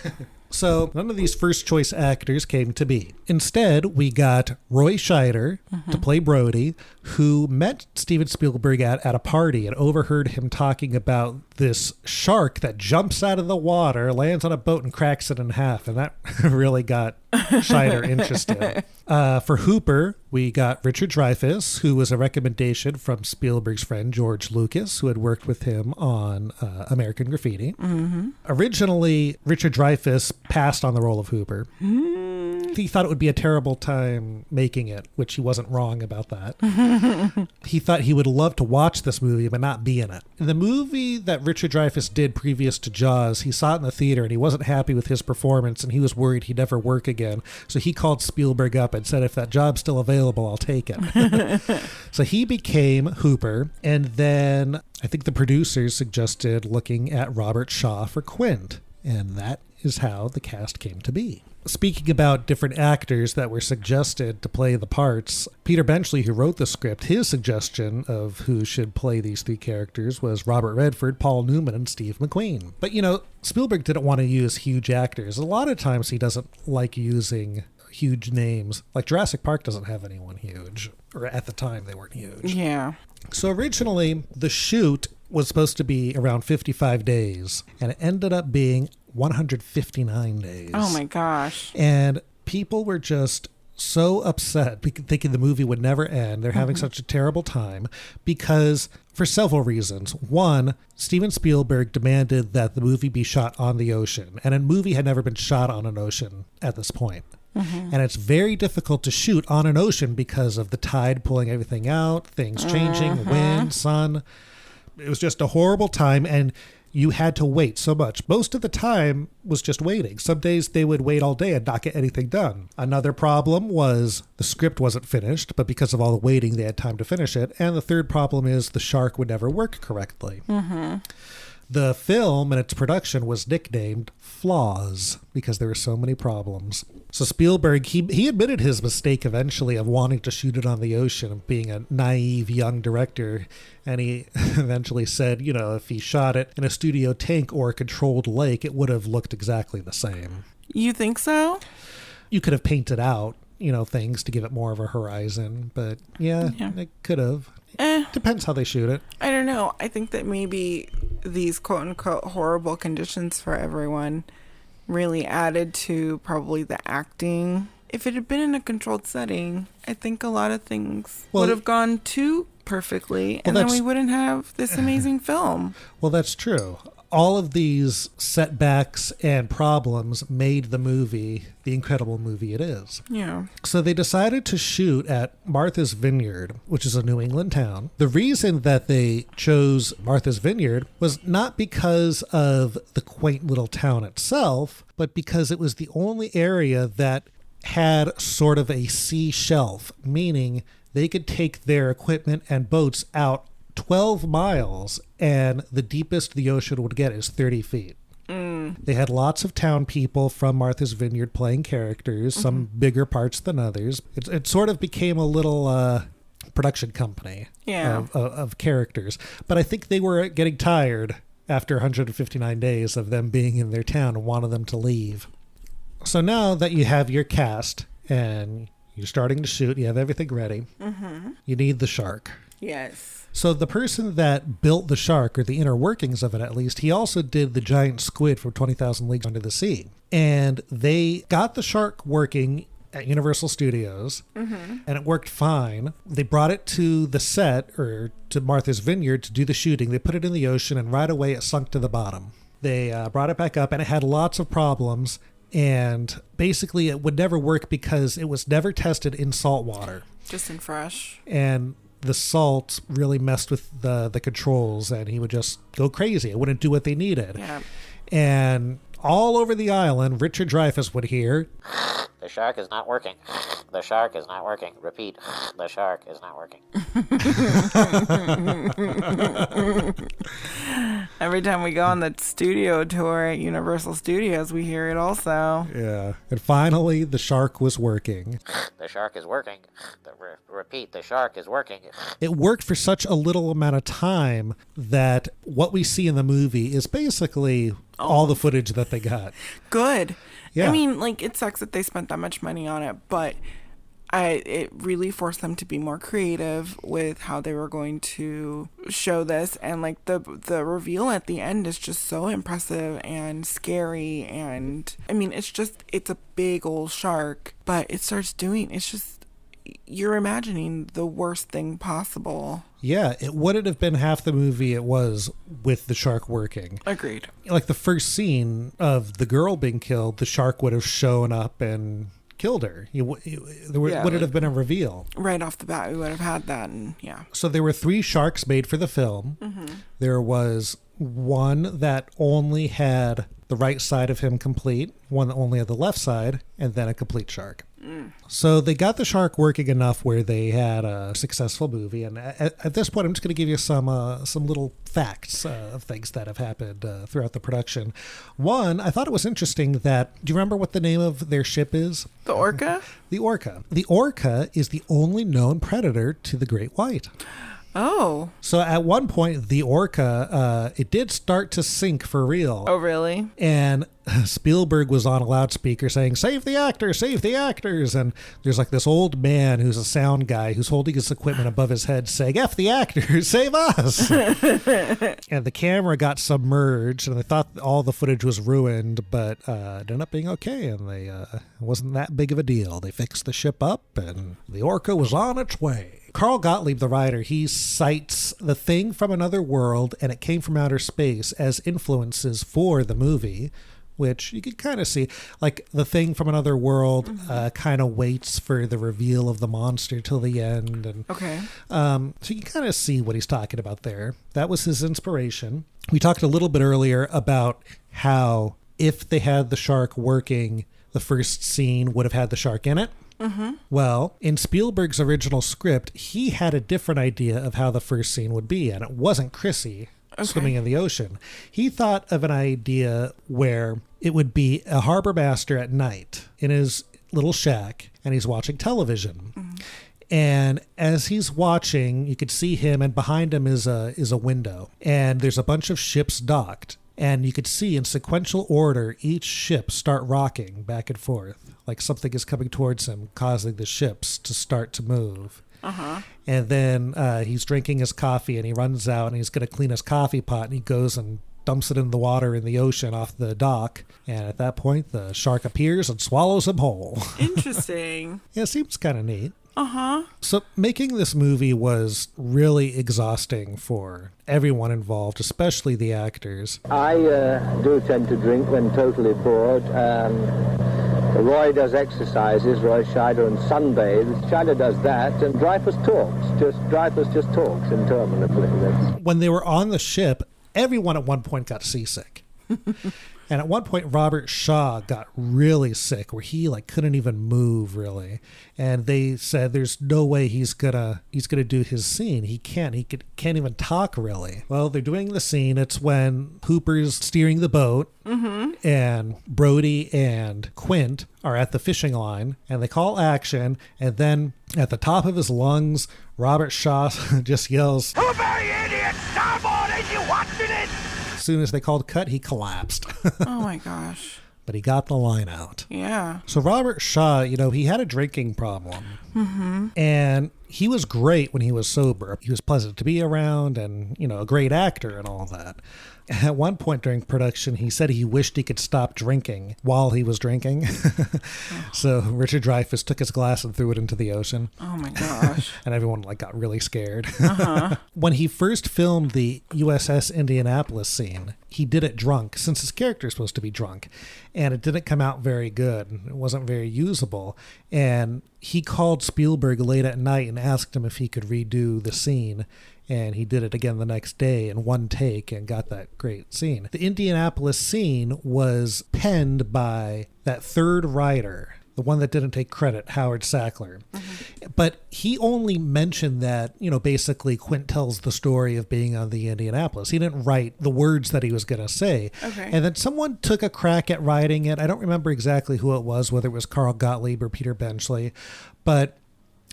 So none of these first choice actors came to be. Instead, we got Roy Scheider to play Brody, who met Steven Spielberg at a party and overheard him talking about this shark that jumps out of the water, lands on a boat, and cracks it in half. And that really got Scheider interested. For Hooper, we got Richard Dreyfuss, who was a recommendation from Spielberg's friend George Lucas, who had worked with him on American Graffiti. Mm-hmm. Originally, Richard Dreyfuss passed on the role of Hooper. He thought it would be a terrible time making it, which he wasn't wrong about that. He thought he would love to watch this movie but not be in it. In the movie that Richard Dreyfuss did previous to Jaws, he saw it in the theater and he wasn't happy with his performance and he was worried he'd never work again. So he called Spielberg up and said, if that job's still available, I'll take it. So he became Hooper, and then I think the producers suggested looking at Robert Shaw for Quint, and that is how the cast came to be. Speaking about different actors that were suggested to play the parts, Peter Benchley, who wrote the script, his suggestion of who should play these three characters was Robert Redford, Paul Newman, and Steve McQueen. But, you know, Spielberg didn't want to use huge actors. A lot of times he doesn't like using huge names. Like Jurassic Park doesn't have anyone huge, or at the time they weren't huge. Yeah. So originally, the shoot was supposed to be around 55 days, and it ended up being 159 days. Oh my gosh. And people were just so upset thinking the movie would never end. They're having such a terrible time because for several reasons. One, Steven Spielberg demanded that the movie be shot on the ocean, and a movie had never been shot on an ocean at this point. And it's very difficult to shoot on an ocean because of the tide pulling everything out, things changing, wind, sun. It was just a horrible time, and you had to wait so much. Most of the time was just waiting. Some days they would wait all day and not get anything done. Another problem was the script wasn't finished, but because of all the waiting, they had time to finish it. And the third problem is the shark would never work correctly. The film and its production was nicknamed Flaws because there were so many problems. So Spielberg, he admitted his mistake eventually of wanting to shoot it on the ocean, of being a naive young director. And he eventually said, you know, if he shot it in a studio tank or a controlled lake, it would have looked exactly the same. You think so? You could have painted out, you know, things to give it more of a horizon. But yeah. It could have. Depends how they shoot it. I don't know. I think that maybe these quote-unquote horrible conditions for everyone really added to probably the acting. If it had been in a controlled setting, I think a lot of things would have gone too perfectly, and then we wouldn't have this amazing film. Well, that's true. All of these setbacks and problems made the movie the incredible movie it is. Yeah. So they decided to shoot at Martha's Vineyard, which is a New England town. The reason that they chose Martha's Vineyard was not because of the quaint little town itself, but because it was the only area that had sort of a sea shelf, meaning they could take their equipment and boats out 12 miles, and the deepest the ocean would get is 30 feet. They had lots of town people from Martha's Vineyard playing characters, some bigger parts than others. It sort of became a little production company of characters. But I think they were getting tired after 159 days of them being in their town and wanted them to leave. So now that you have your cast and you're starting to shoot, you have everything ready, you need the shark. Yes. So the person that built the shark, or the inner workings of it at least, he also did the giant squid from 20,000 Leagues Under the Sea. And they got the shark working at Universal Studios, and it worked fine. They brought it to the set, or to Martha's Vineyard, to do the shooting. They put it in the ocean, and right away it sunk to the bottom. They brought it back up, and it had lots of problems. And basically it would never work because it was never tested in salt water. Just in fresh. And the salt really messed with the controls, and he would just go crazy. It wouldn't do what they needed. Yeah. And all over the island, Richard Dreyfuss would hear, "The shark is not working. The shark is not working. Repeat, the shark is not working." Every time we go on the studio tour at Universal Studios, we hear it also. Yeah. And finally, the shark was working. "The shark is working. Repeat, the shark is working." It worked for such a little amount of time that what we see in the movie is basically all the footage that they got. Good. Yeah. I mean, like, it sucks that they spent that much money on it, but it really forced them to be more creative with how they were going to show this. And like the reveal at the end is just so impressive and scary. And I mean, it's a big old shark, but it's just, you're imagining the worst thing possible. Yeah, it wouldn't have been half the movie it was with the shark working. Agreed. Like the first scene of the girl being killed, the shark would have shown up and killed her. Wouldn't have been a reveal. Right off the bat, we would have had that, and yeah. So there were 3 sharks made for the film. There was one that only had the right side of him complete, one that only had the left side, and then a complete shark. So they got the shark working enough where they had a successful movie. And at this point, I'm just going to give you some little facts of things that have happened throughout the production. One, I thought it was interesting that, do you remember what the name of their ship is? The Orca? The Orca. The Orca is the only known predator to the great white. Oh. So at one point, the Orca, it did start to sink for real. Oh, really? And Spielberg was on a loudspeaker saying, "Save the actors, save the actors." And there's like this old man who's a sound guy who's holding his equipment above his head saying, "F the actors, save us." And the camera got submerged, and they thought all the footage was ruined, but it ended up being okay. And it wasn't that big of a deal. They fixed the ship up, and the Orca was on its way. Carl Gottlieb, the writer, he cites The Thing from Another World and It Came from Outer Space as influences for the movie, which you could kind of see. Like, The Thing from Another World kind of waits for the reveal of the monster till the end. And, okay. So you can kind of see what he's talking about there. That was his inspiration. We talked a little bit earlier about how if they had the shark working, the first scene would have had the shark in it. Well, in Spielberg's original script, he had a different idea of how the first scene would be, and it wasn't Chrissy swimming in the ocean. He thought of an idea where it would be a harbor master at night in his little shack, and he's watching television. And as he's watching, you could see him, and behind him is a window, and there's a bunch of ships docked. And you could see in sequential order each ship start rocking back and forth, like something is coming towards him, causing the ships to start to move. And then he's drinking his coffee, and he runs out, and he's going to clean his coffee pot, and he goes and dumps it in the water in the ocean off the dock. And at that point, the shark appears and swallows him whole. Interesting. Yeah, it seems kind of neat. So making this movie was really exhausting for everyone involved, especially the actors. I do tend to drink when totally bored. Roy does exercises, Roy Scheider, and sunbathes. Scheider does that, and Dreyfuss talks. Dreyfuss just talks interminably. When they were on the ship, everyone at one point got seasick. And at one point, Robert Shaw got really sick, where he couldn't even move really, and they said there's no way he's gonna do his scene. He can't even talk really. Well, they're doing the scene. It's when Hooper's steering the boat, and Brody and Quint are at the fishing line, and they call action, and then at the top of his lungs, Robert Shaw just yells, "Hooper, you idiot! Starboard, ain't you watching it?" As soon as they called cut, he collapsed. Oh my gosh. But he got the line out. Yeah. So Robert Shaw, he had a drinking problem. And he was great when he was sober. He was pleasant to be around and, a great actor and all that. At one point during production, he said he wished he could stop drinking while he was drinking. So Richard Dreyfuss took his glass and threw it into the ocean. Oh my gosh. And everyone got really scared. When he first filmed the USS Indianapolis scene, he did it drunk, since his character is supposed to be drunk. And it didn't come out very good. It wasn't very usable. And he called Spielberg late at night and asked him if he could redo the scene. And he did it again the next day in one take and got that great scene. The Indianapolis scene was penned by that third writer, the one that didn't take credit, Howard Sackler. But he only mentioned that, basically Quint tells the story of being on the Indianapolis. He didn't write the words that he was going to say. Okay. And then someone took a crack at writing it. I don't remember exactly who it was, whether it was Carl Gottlieb or Peter Benchley. But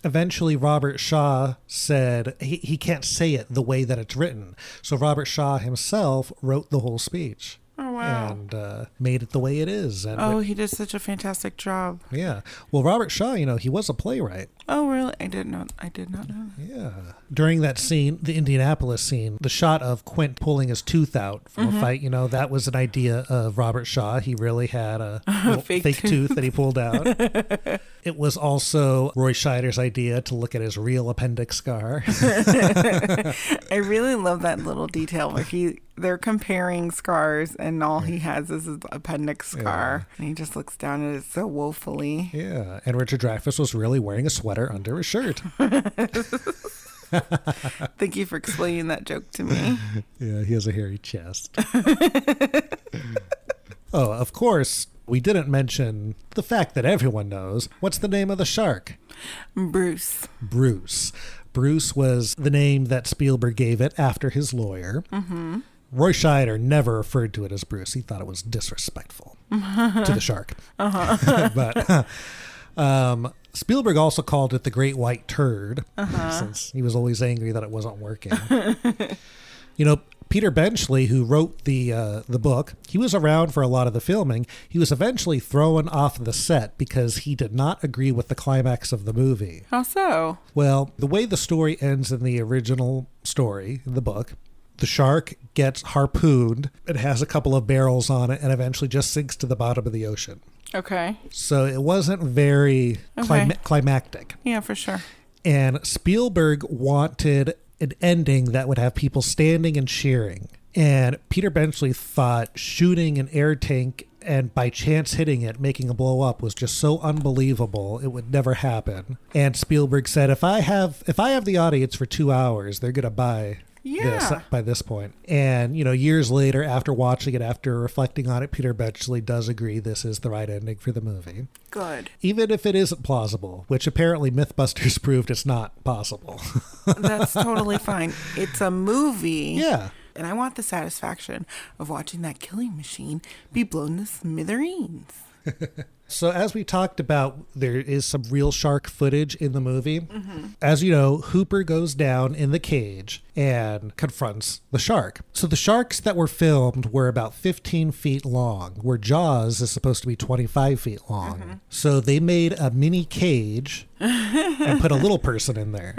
eventually Robert Shaw said he can't say it the way that it's written. So Robert Shaw himself wrote the whole speech. Oh, wow. And made it the way it is. And he did such a fantastic job. Yeah. Well, Robert Shaw, he was a playwright. Oh, really? I did not know. Yeah. During that scene, the Indianapolis scene, the shot of Quint pulling his tooth out from a fight, that was an idea of Robert Shaw. He really had a little fake tooth that he pulled out. It was also Roy Scheider's idea to look at his real appendix scar. I really love that little detail where they're comparing scars and all he has is his appendix scar. Yeah. And he just looks down at it so woefully. Yeah. And Richard Dreyfuss was really wearing a sweater under his shirt. Thank you for explaining that joke to me. Yeah, he has a hairy chest. Oh, of course, we didn't mention the fact that everyone knows. What's the name of the shark? Bruce. Bruce was the name that Spielberg gave it after his lawyer. Roy Scheider never referred to it as Bruce. He thought it was disrespectful to the shark. But Spielberg also called it the Great White Turd, since he was always angry that it wasn't working. Peter Benchley, who wrote the book, he was around for a lot of the filming. He was eventually thrown off the set because he did not agree with the climax of the movie. How so? Well, the way the story ends in the original story, in the book, the shark gets harpooned, it has a couple of barrels on it, and eventually just sinks to the bottom of the ocean. Okay. So it wasn't very climactic. Yeah, for sure. And Spielberg wanted an ending that would have people standing and cheering. And Peter Benchley thought shooting an air tank and by chance hitting it, making a blow up was just so unbelievable, it would never happen. And Spielberg said, if I have the audience for 2 hours, they're going to buy this by this point. And, years later, after watching it, after reflecting on it, Peter Benchley does agree this is the right ending for the movie. Good. Even if it isn't plausible, which apparently Mythbusters proved it's not possible. That's totally fine. It's a movie. Yeah. And I want the satisfaction of watching that killing machine be blown to smithereens. So as we talked about, there is some real shark footage in the movie. As you know, Hooper goes down in the cage and confronts the shark. So the sharks that were filmed were about 15 feet long, where Jaws is supposed to be 25 feet long. So they made a mini cage and put a little person in there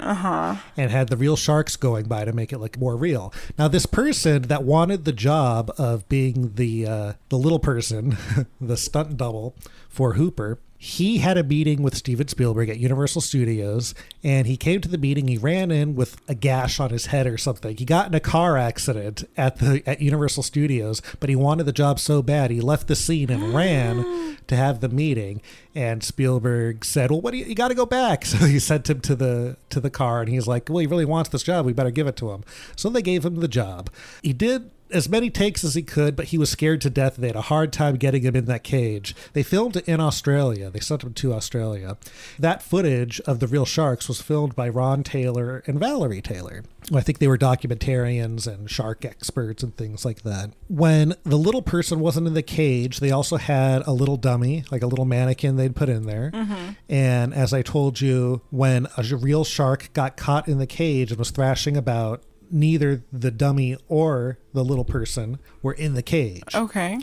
and had the real sharks going by to make it look more real. Now, this person that wanted the job of being the little person, the stunt double for Hooper, he had a meeting with Steven Spielberg at Universal Studios, and he came to the meeting. He ran in with a gash on his head or something. He got in a car accident at Universal Studios, but he wanted the job so bad he left the scene and ran to have the meeting. And Spielberg said, "Well, you got to go back." So he sent him to the car, and he's like, "Well, he really wants this job. We better give it to him." So they gave him the job. He did as many takes as he could, but he was scared to death. They had a hard time getting him in that cage. They filmed it in Australia. They sent him to Australia. That footage of the real sharks was filmed by Ron Taylor and Valerie Taylor. I think they were documentarians and shark experts and things like that. When the little person wasn't in the cage, they also had a little dummy, like a little mannequin they'd put in there. Mm-hmm. And as I told you, when a real shark got caught in the cage and was thrashing about, neither the dummy or the little person were in the cage. Okay.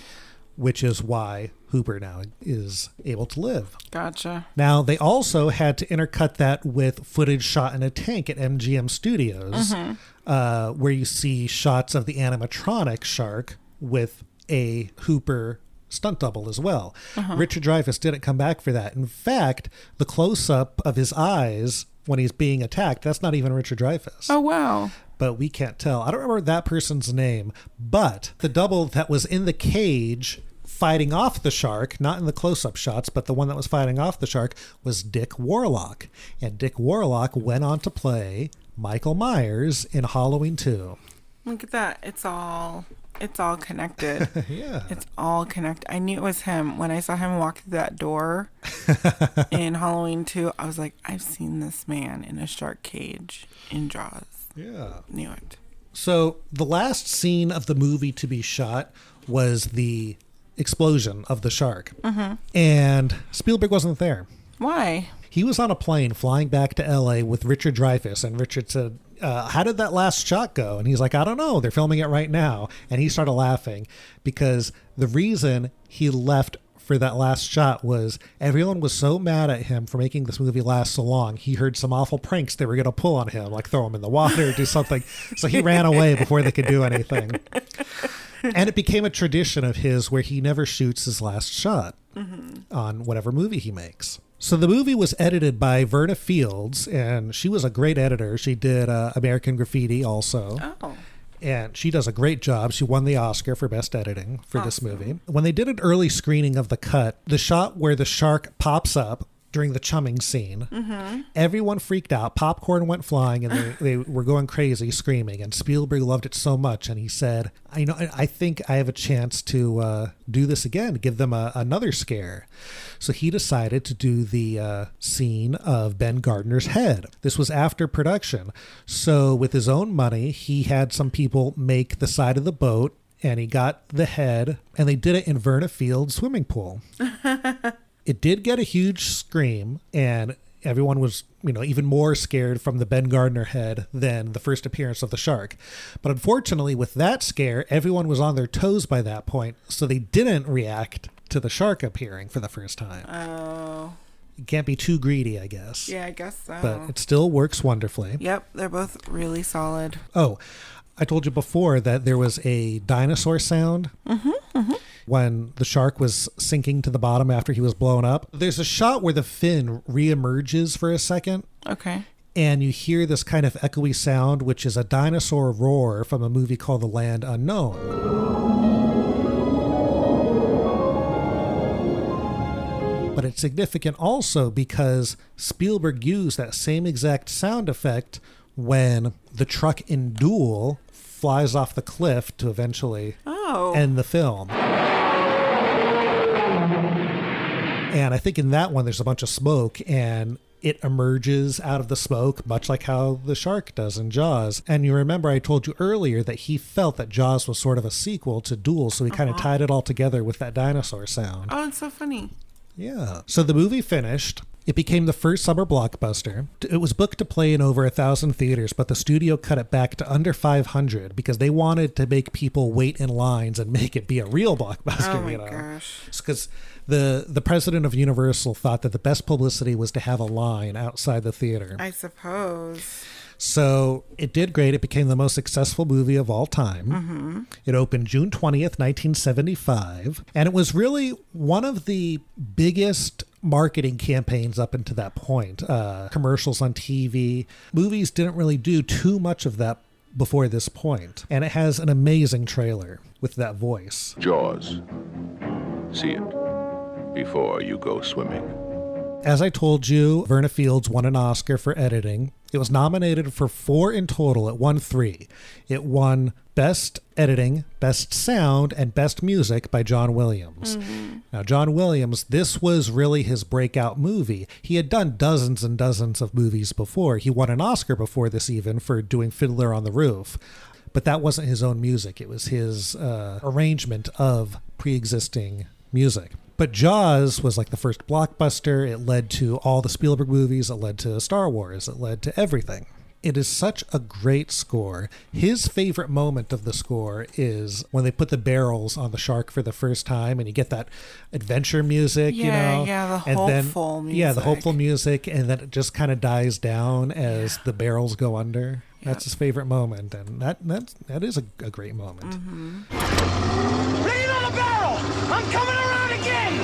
Which is why Hooper now is able to live. Gotcha. Now, they also had to intercut that with footage shot in a tank at MGM Studios, where you see shots of the animatronic shark with a Hooper stunt double as well. Richard Dreyfuss didn't come back for that. In fact, the close-up of his eyes when he's being attacked, that's not even Richard Dreyfuss. Oh, wow. But we can't tell. I don't remember that person's name, but the double that was in the cage fighting off the shark, not in the close-up shots, but the one that was fighting off the shark was Dick Warlock. And Dick Warlock went on to play Michael Myers in Halloween 2. Look at that. It's all connected. Yeah. It's all connected. I knew it was him. When I saw him walk through that door in Halloween 2, I was like, I've seen this man in a shark cage in Jaws. Yeah. Knew it. So the last scene of the movie to be shot was the explosion of the shark. And Spielberg wasn't there. Why? He was on a plane flying back to LA with Richard Dreyfuss, and Richard said, how did that last shot go? And he's like, I don't know. They're filming it right now. And he started laughing because the reason he left for that last shot was everyone was so mad at him for making this movie last so long. He heard some awful pranks they were going to pull on him, like throw him in the water or do something. So he ran away before they could do anything. And it became a tradition of his where he never shoots his last shot on whatever movie he makes. So the movie was edited by Verna Fields, and she was a great editor. She did American Graffiti also. Oh. And she does a great job. She won the Oscar for Best Editing for this movie. When they did an early screening of the cut, the shot where the shark pops up during the chumming scene, everyone freaked out. Popcorn went flying, and they were going crazy, screaming. And Spielberg loved it so much, and he said, I think I have a chance to do this again, give them another scare. So he decided to do the scene of Ben Gardner's head. This was after production. So with his own money, he had some people make the side of the boat, and he got the head, and they did it in Verna Field's swimming pool. It did get a huge scream, and everyone was, even more scared from the Ben Gardner head than the first appearance of the shark. But unfortunately, with that scare, everyone was on their toes by that point, so they didn't react to the shark appearing for the first time. Oh. You can't be too greedy, I guess. Yeah, I guess so. But it still works wonderfully. Yep, they're both really solid. Oh, I told you before that there was a dinosaur sound. When the shark was sinking to the bottom after he was blown up. There's a shot where the fin reemerges for a second. Okay. And you hear this kind of echoey sound, which is a dinosaur roar from a movie called The Land Unknown. But it's significant also because Spielberg used that same exact sound effect when the truck in Duel flies off the cliff to eventually end the film. And I think in that one, there's a bunch of smoke, and it emerges out of the smoke, much like how the shark does in Jaws. And you remember I told you earlier that he felt that Jaws was sort of a sequel to Duel, so he kind of tied it all together with that dinosaur sound. Oh, it's so funny. Yeah. So the movie finished. It became the first summer blockbuster. It was booked to play in over 1,000 theaters, but the studio cut it back to under 500 because they wanted to make people wait in lines and make it be a real blockbuster. Oh my gosh. Because the president of Universal thought that the best publicity was to have a line outside the theater. I suppose. So it did great. It became the most successful movie of all time. It opened June 20th, 1975. And it was really one of the biggest marketing campaigns up until that point. Commercials on TV. Movies didn't really do too much of that before this point. And it has an amazing trailer with that voice. Jaws. See it before you go swimming. As I told you, Verna Fields won an Oscar for editing. It was nominated for 4 in total. It won 3. It won Best Editing, Best Sound, and Best Music by John Williams. Now, John Williams, this was really his breakout movie. He had done dozens and dozens of movies before. He won an Oscar before this even for doing Fiddler on the Roof. But that wasn't his own music. It was his arrangement of pre-existing music. But Jaws was like the first blockbuster. It led to all the Spielberg movies. It led to Star Wars. It led to everything. It is such a great score. His favorite moment of the score is when they put the barrels on the shark for the first time and you get that adventure music, Yeah, you know? yeah, the and hopeful music. Yeah, the hopeful music, and then it just kind of dies down as the barrels go under. That's his favorite moment, and that is a great moment. Bring it on a barrel! I'm coming around again!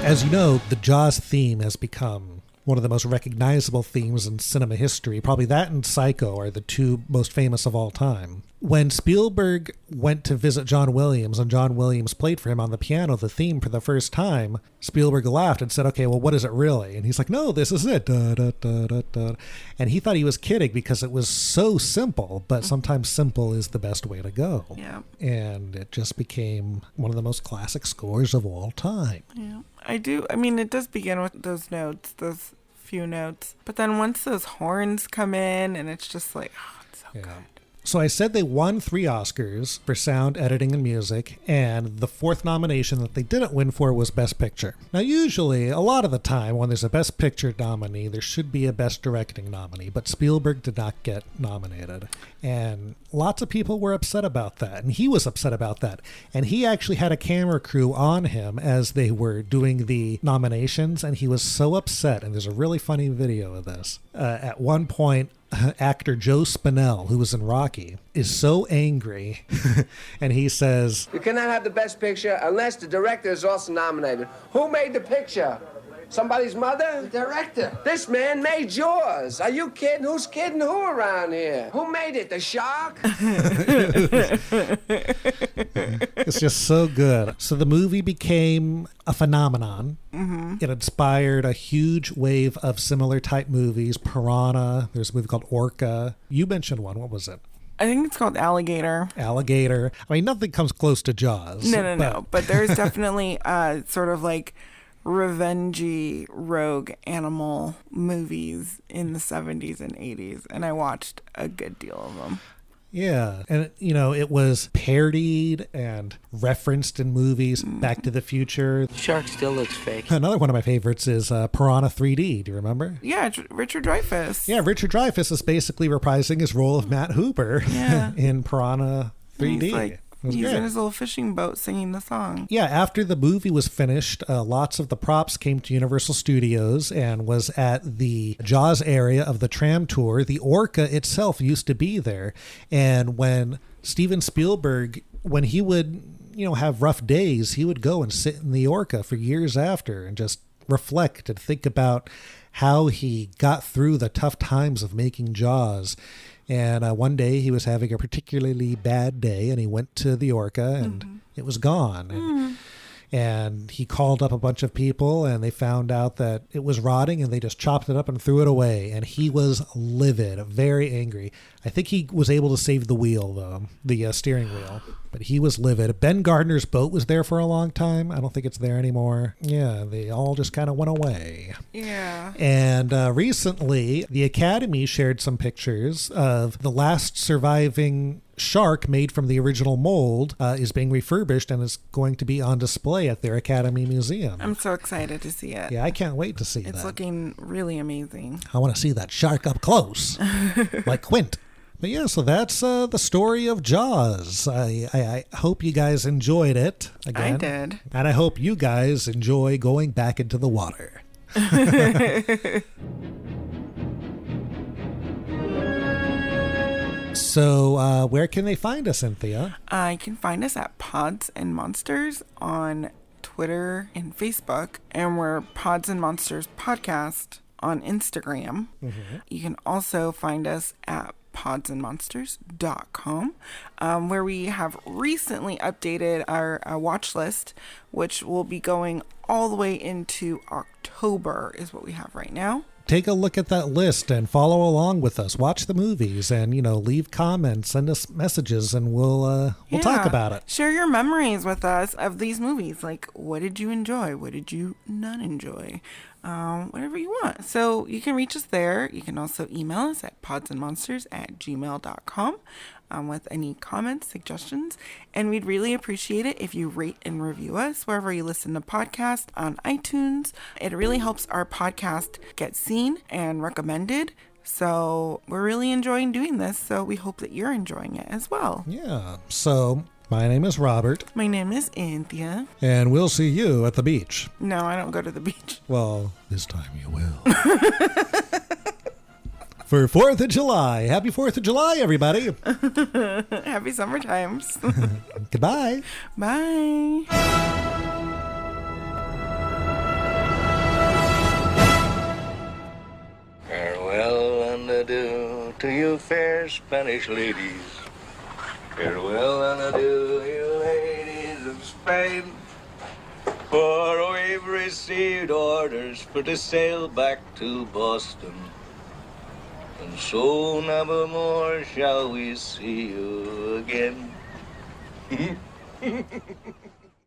As you know, the Jaws theme has become one of the most recognizable themes in cinema history. Probably that and Psycho are the 2 most famous of all time. When Spielberg went to visit John Williams and John Williams played for him on the piano the theme for the first time, Spielberg laughed and said, okay, well, what is it really? And he's like, no, this is it. Da, da, da, da, da. And he thought he was kidding because it was so simple, but sometimes simple is the best way to go. Yeah. And it just became one of the most classic scores of all time. Yeah. I mean, it does begin with those notes, those few notes. But then once those horns come in, and it's just like, oh, it's so good. So I said they won 3 Oscars for sound, editing, and music, and the 4th nomination that they didn't win for was Best Picture. Now, usually, a lot of the time, when there's a Best Picture nominee, there should be a Best Directing nominee, but Spielberg did not get nominated. And lots of people were upset about that, and he was upset about that. And he actually had a camera crew on him as they were doing the nominations, and he was so upset, and there's a really funny video of this. At one point, actor Joe Spinell, who was in Rocky, is so angry, and he says, "You cannot have the Best Picture unless the director is also nominated. Who made the picture? Somebody's mother? The director. This man made yours. Are you kidding? Who's kidding who around here? Who made it? The shark?" It's just so good. So the movie became a phenomenon. It inspired a huge wave of similar type movies. Piranha. There's a movie called Orca. You mentioned one. What was it? I think it's called Alligator. Alligator. I mean, nothing comes close to Jaws. No. But there's definitely sort of like revengey rogue animal movies in the 70s and 80s, and I watched a good deal of them. Yeah, and you know, it was parodied and referenced in movies. Back to the Future. Shark still looks fake. Another one of my favorites is Piranha 3D. Do you remember? Yeah, Richard Dreyfuss. Yeah, Richard Dreyfuss is basically reprising his role of Matt Hooper in Piranha 3D. He's in his little fishing boat singing the song. Yeah, after the movie was finished, lots of the props came to Universal Studios and was at the Jaws area of the tram tour. The Orca itself used to be there. And when Steven Spielberg, when he would, have rough days, he would go and sit in the Orca for years after and just reflect and think about how he got through the tough times of making Jaws. And one day he was having a particularly bad day, and he went to the Orca, and it was gone. And he called up a bunch of people, and they found out that it was rotting, and they just chopped it up and threw it away. And he was livid, very angry. I think he was able to save the wheel, though, the steering wheel. But he was livid. Ben Gardner's boat was there for a long time. I don't think it's there anymore. Yeah, they all just kind of went away. Yeah. And recently, the Academy shared some pictures of the last surviving shark made from the original mold is being refurbished and is going to be on display at their Academy Museum. I'm so excited to see it. Yeah, I can't wait to see that. It's looking really amazing. I want to see that shark up close, like Quint. But yeah, so that's the story of Jaws. I hope you guys enjoyed it. Again. I did. And I hope you guys enjoy going back into the water. So where can they find us, Cynthia? You can find us at Pods and Monsters on Twitter and Facebook. And we're Pods and Monsters Podcast on Instagram. You can also find us at podsandmonsters.com, where we have recently updated our watch list, which will be going all the way into October is what we have right now. Take a look at that list and follow along with us. Watch the movies and, leave comments, send us messages, and we'll talk about it. Share your memories with us of these movies. Like, what did you enjoy? What did you not enjoy? Whatever you want. So you can reach us there. You can also email us at podsandmonsters@gmail.com with any comments, suggestions. And we'd really appreciate it if you rate and review us wherever you listen to podcasts on iTunes. It really helps our podcast get seen and recommended. So we're really enjoying doing this. So we hope that you're enjoying it as well. Yeah. So my name is Robert. My name is Anthea. And we'll see you at the beach. No, I don't go to the beach. Well, this time you will. For 4th of July. Happy 4th of July, everybody. Happy summer times. Goodbye. Bye. Farewell and adieu to you fair Spanish ladies. Farewell and adieu, you ladies of Spain. For we've received orders for to sail back to Boston. And so never more shall we see you again.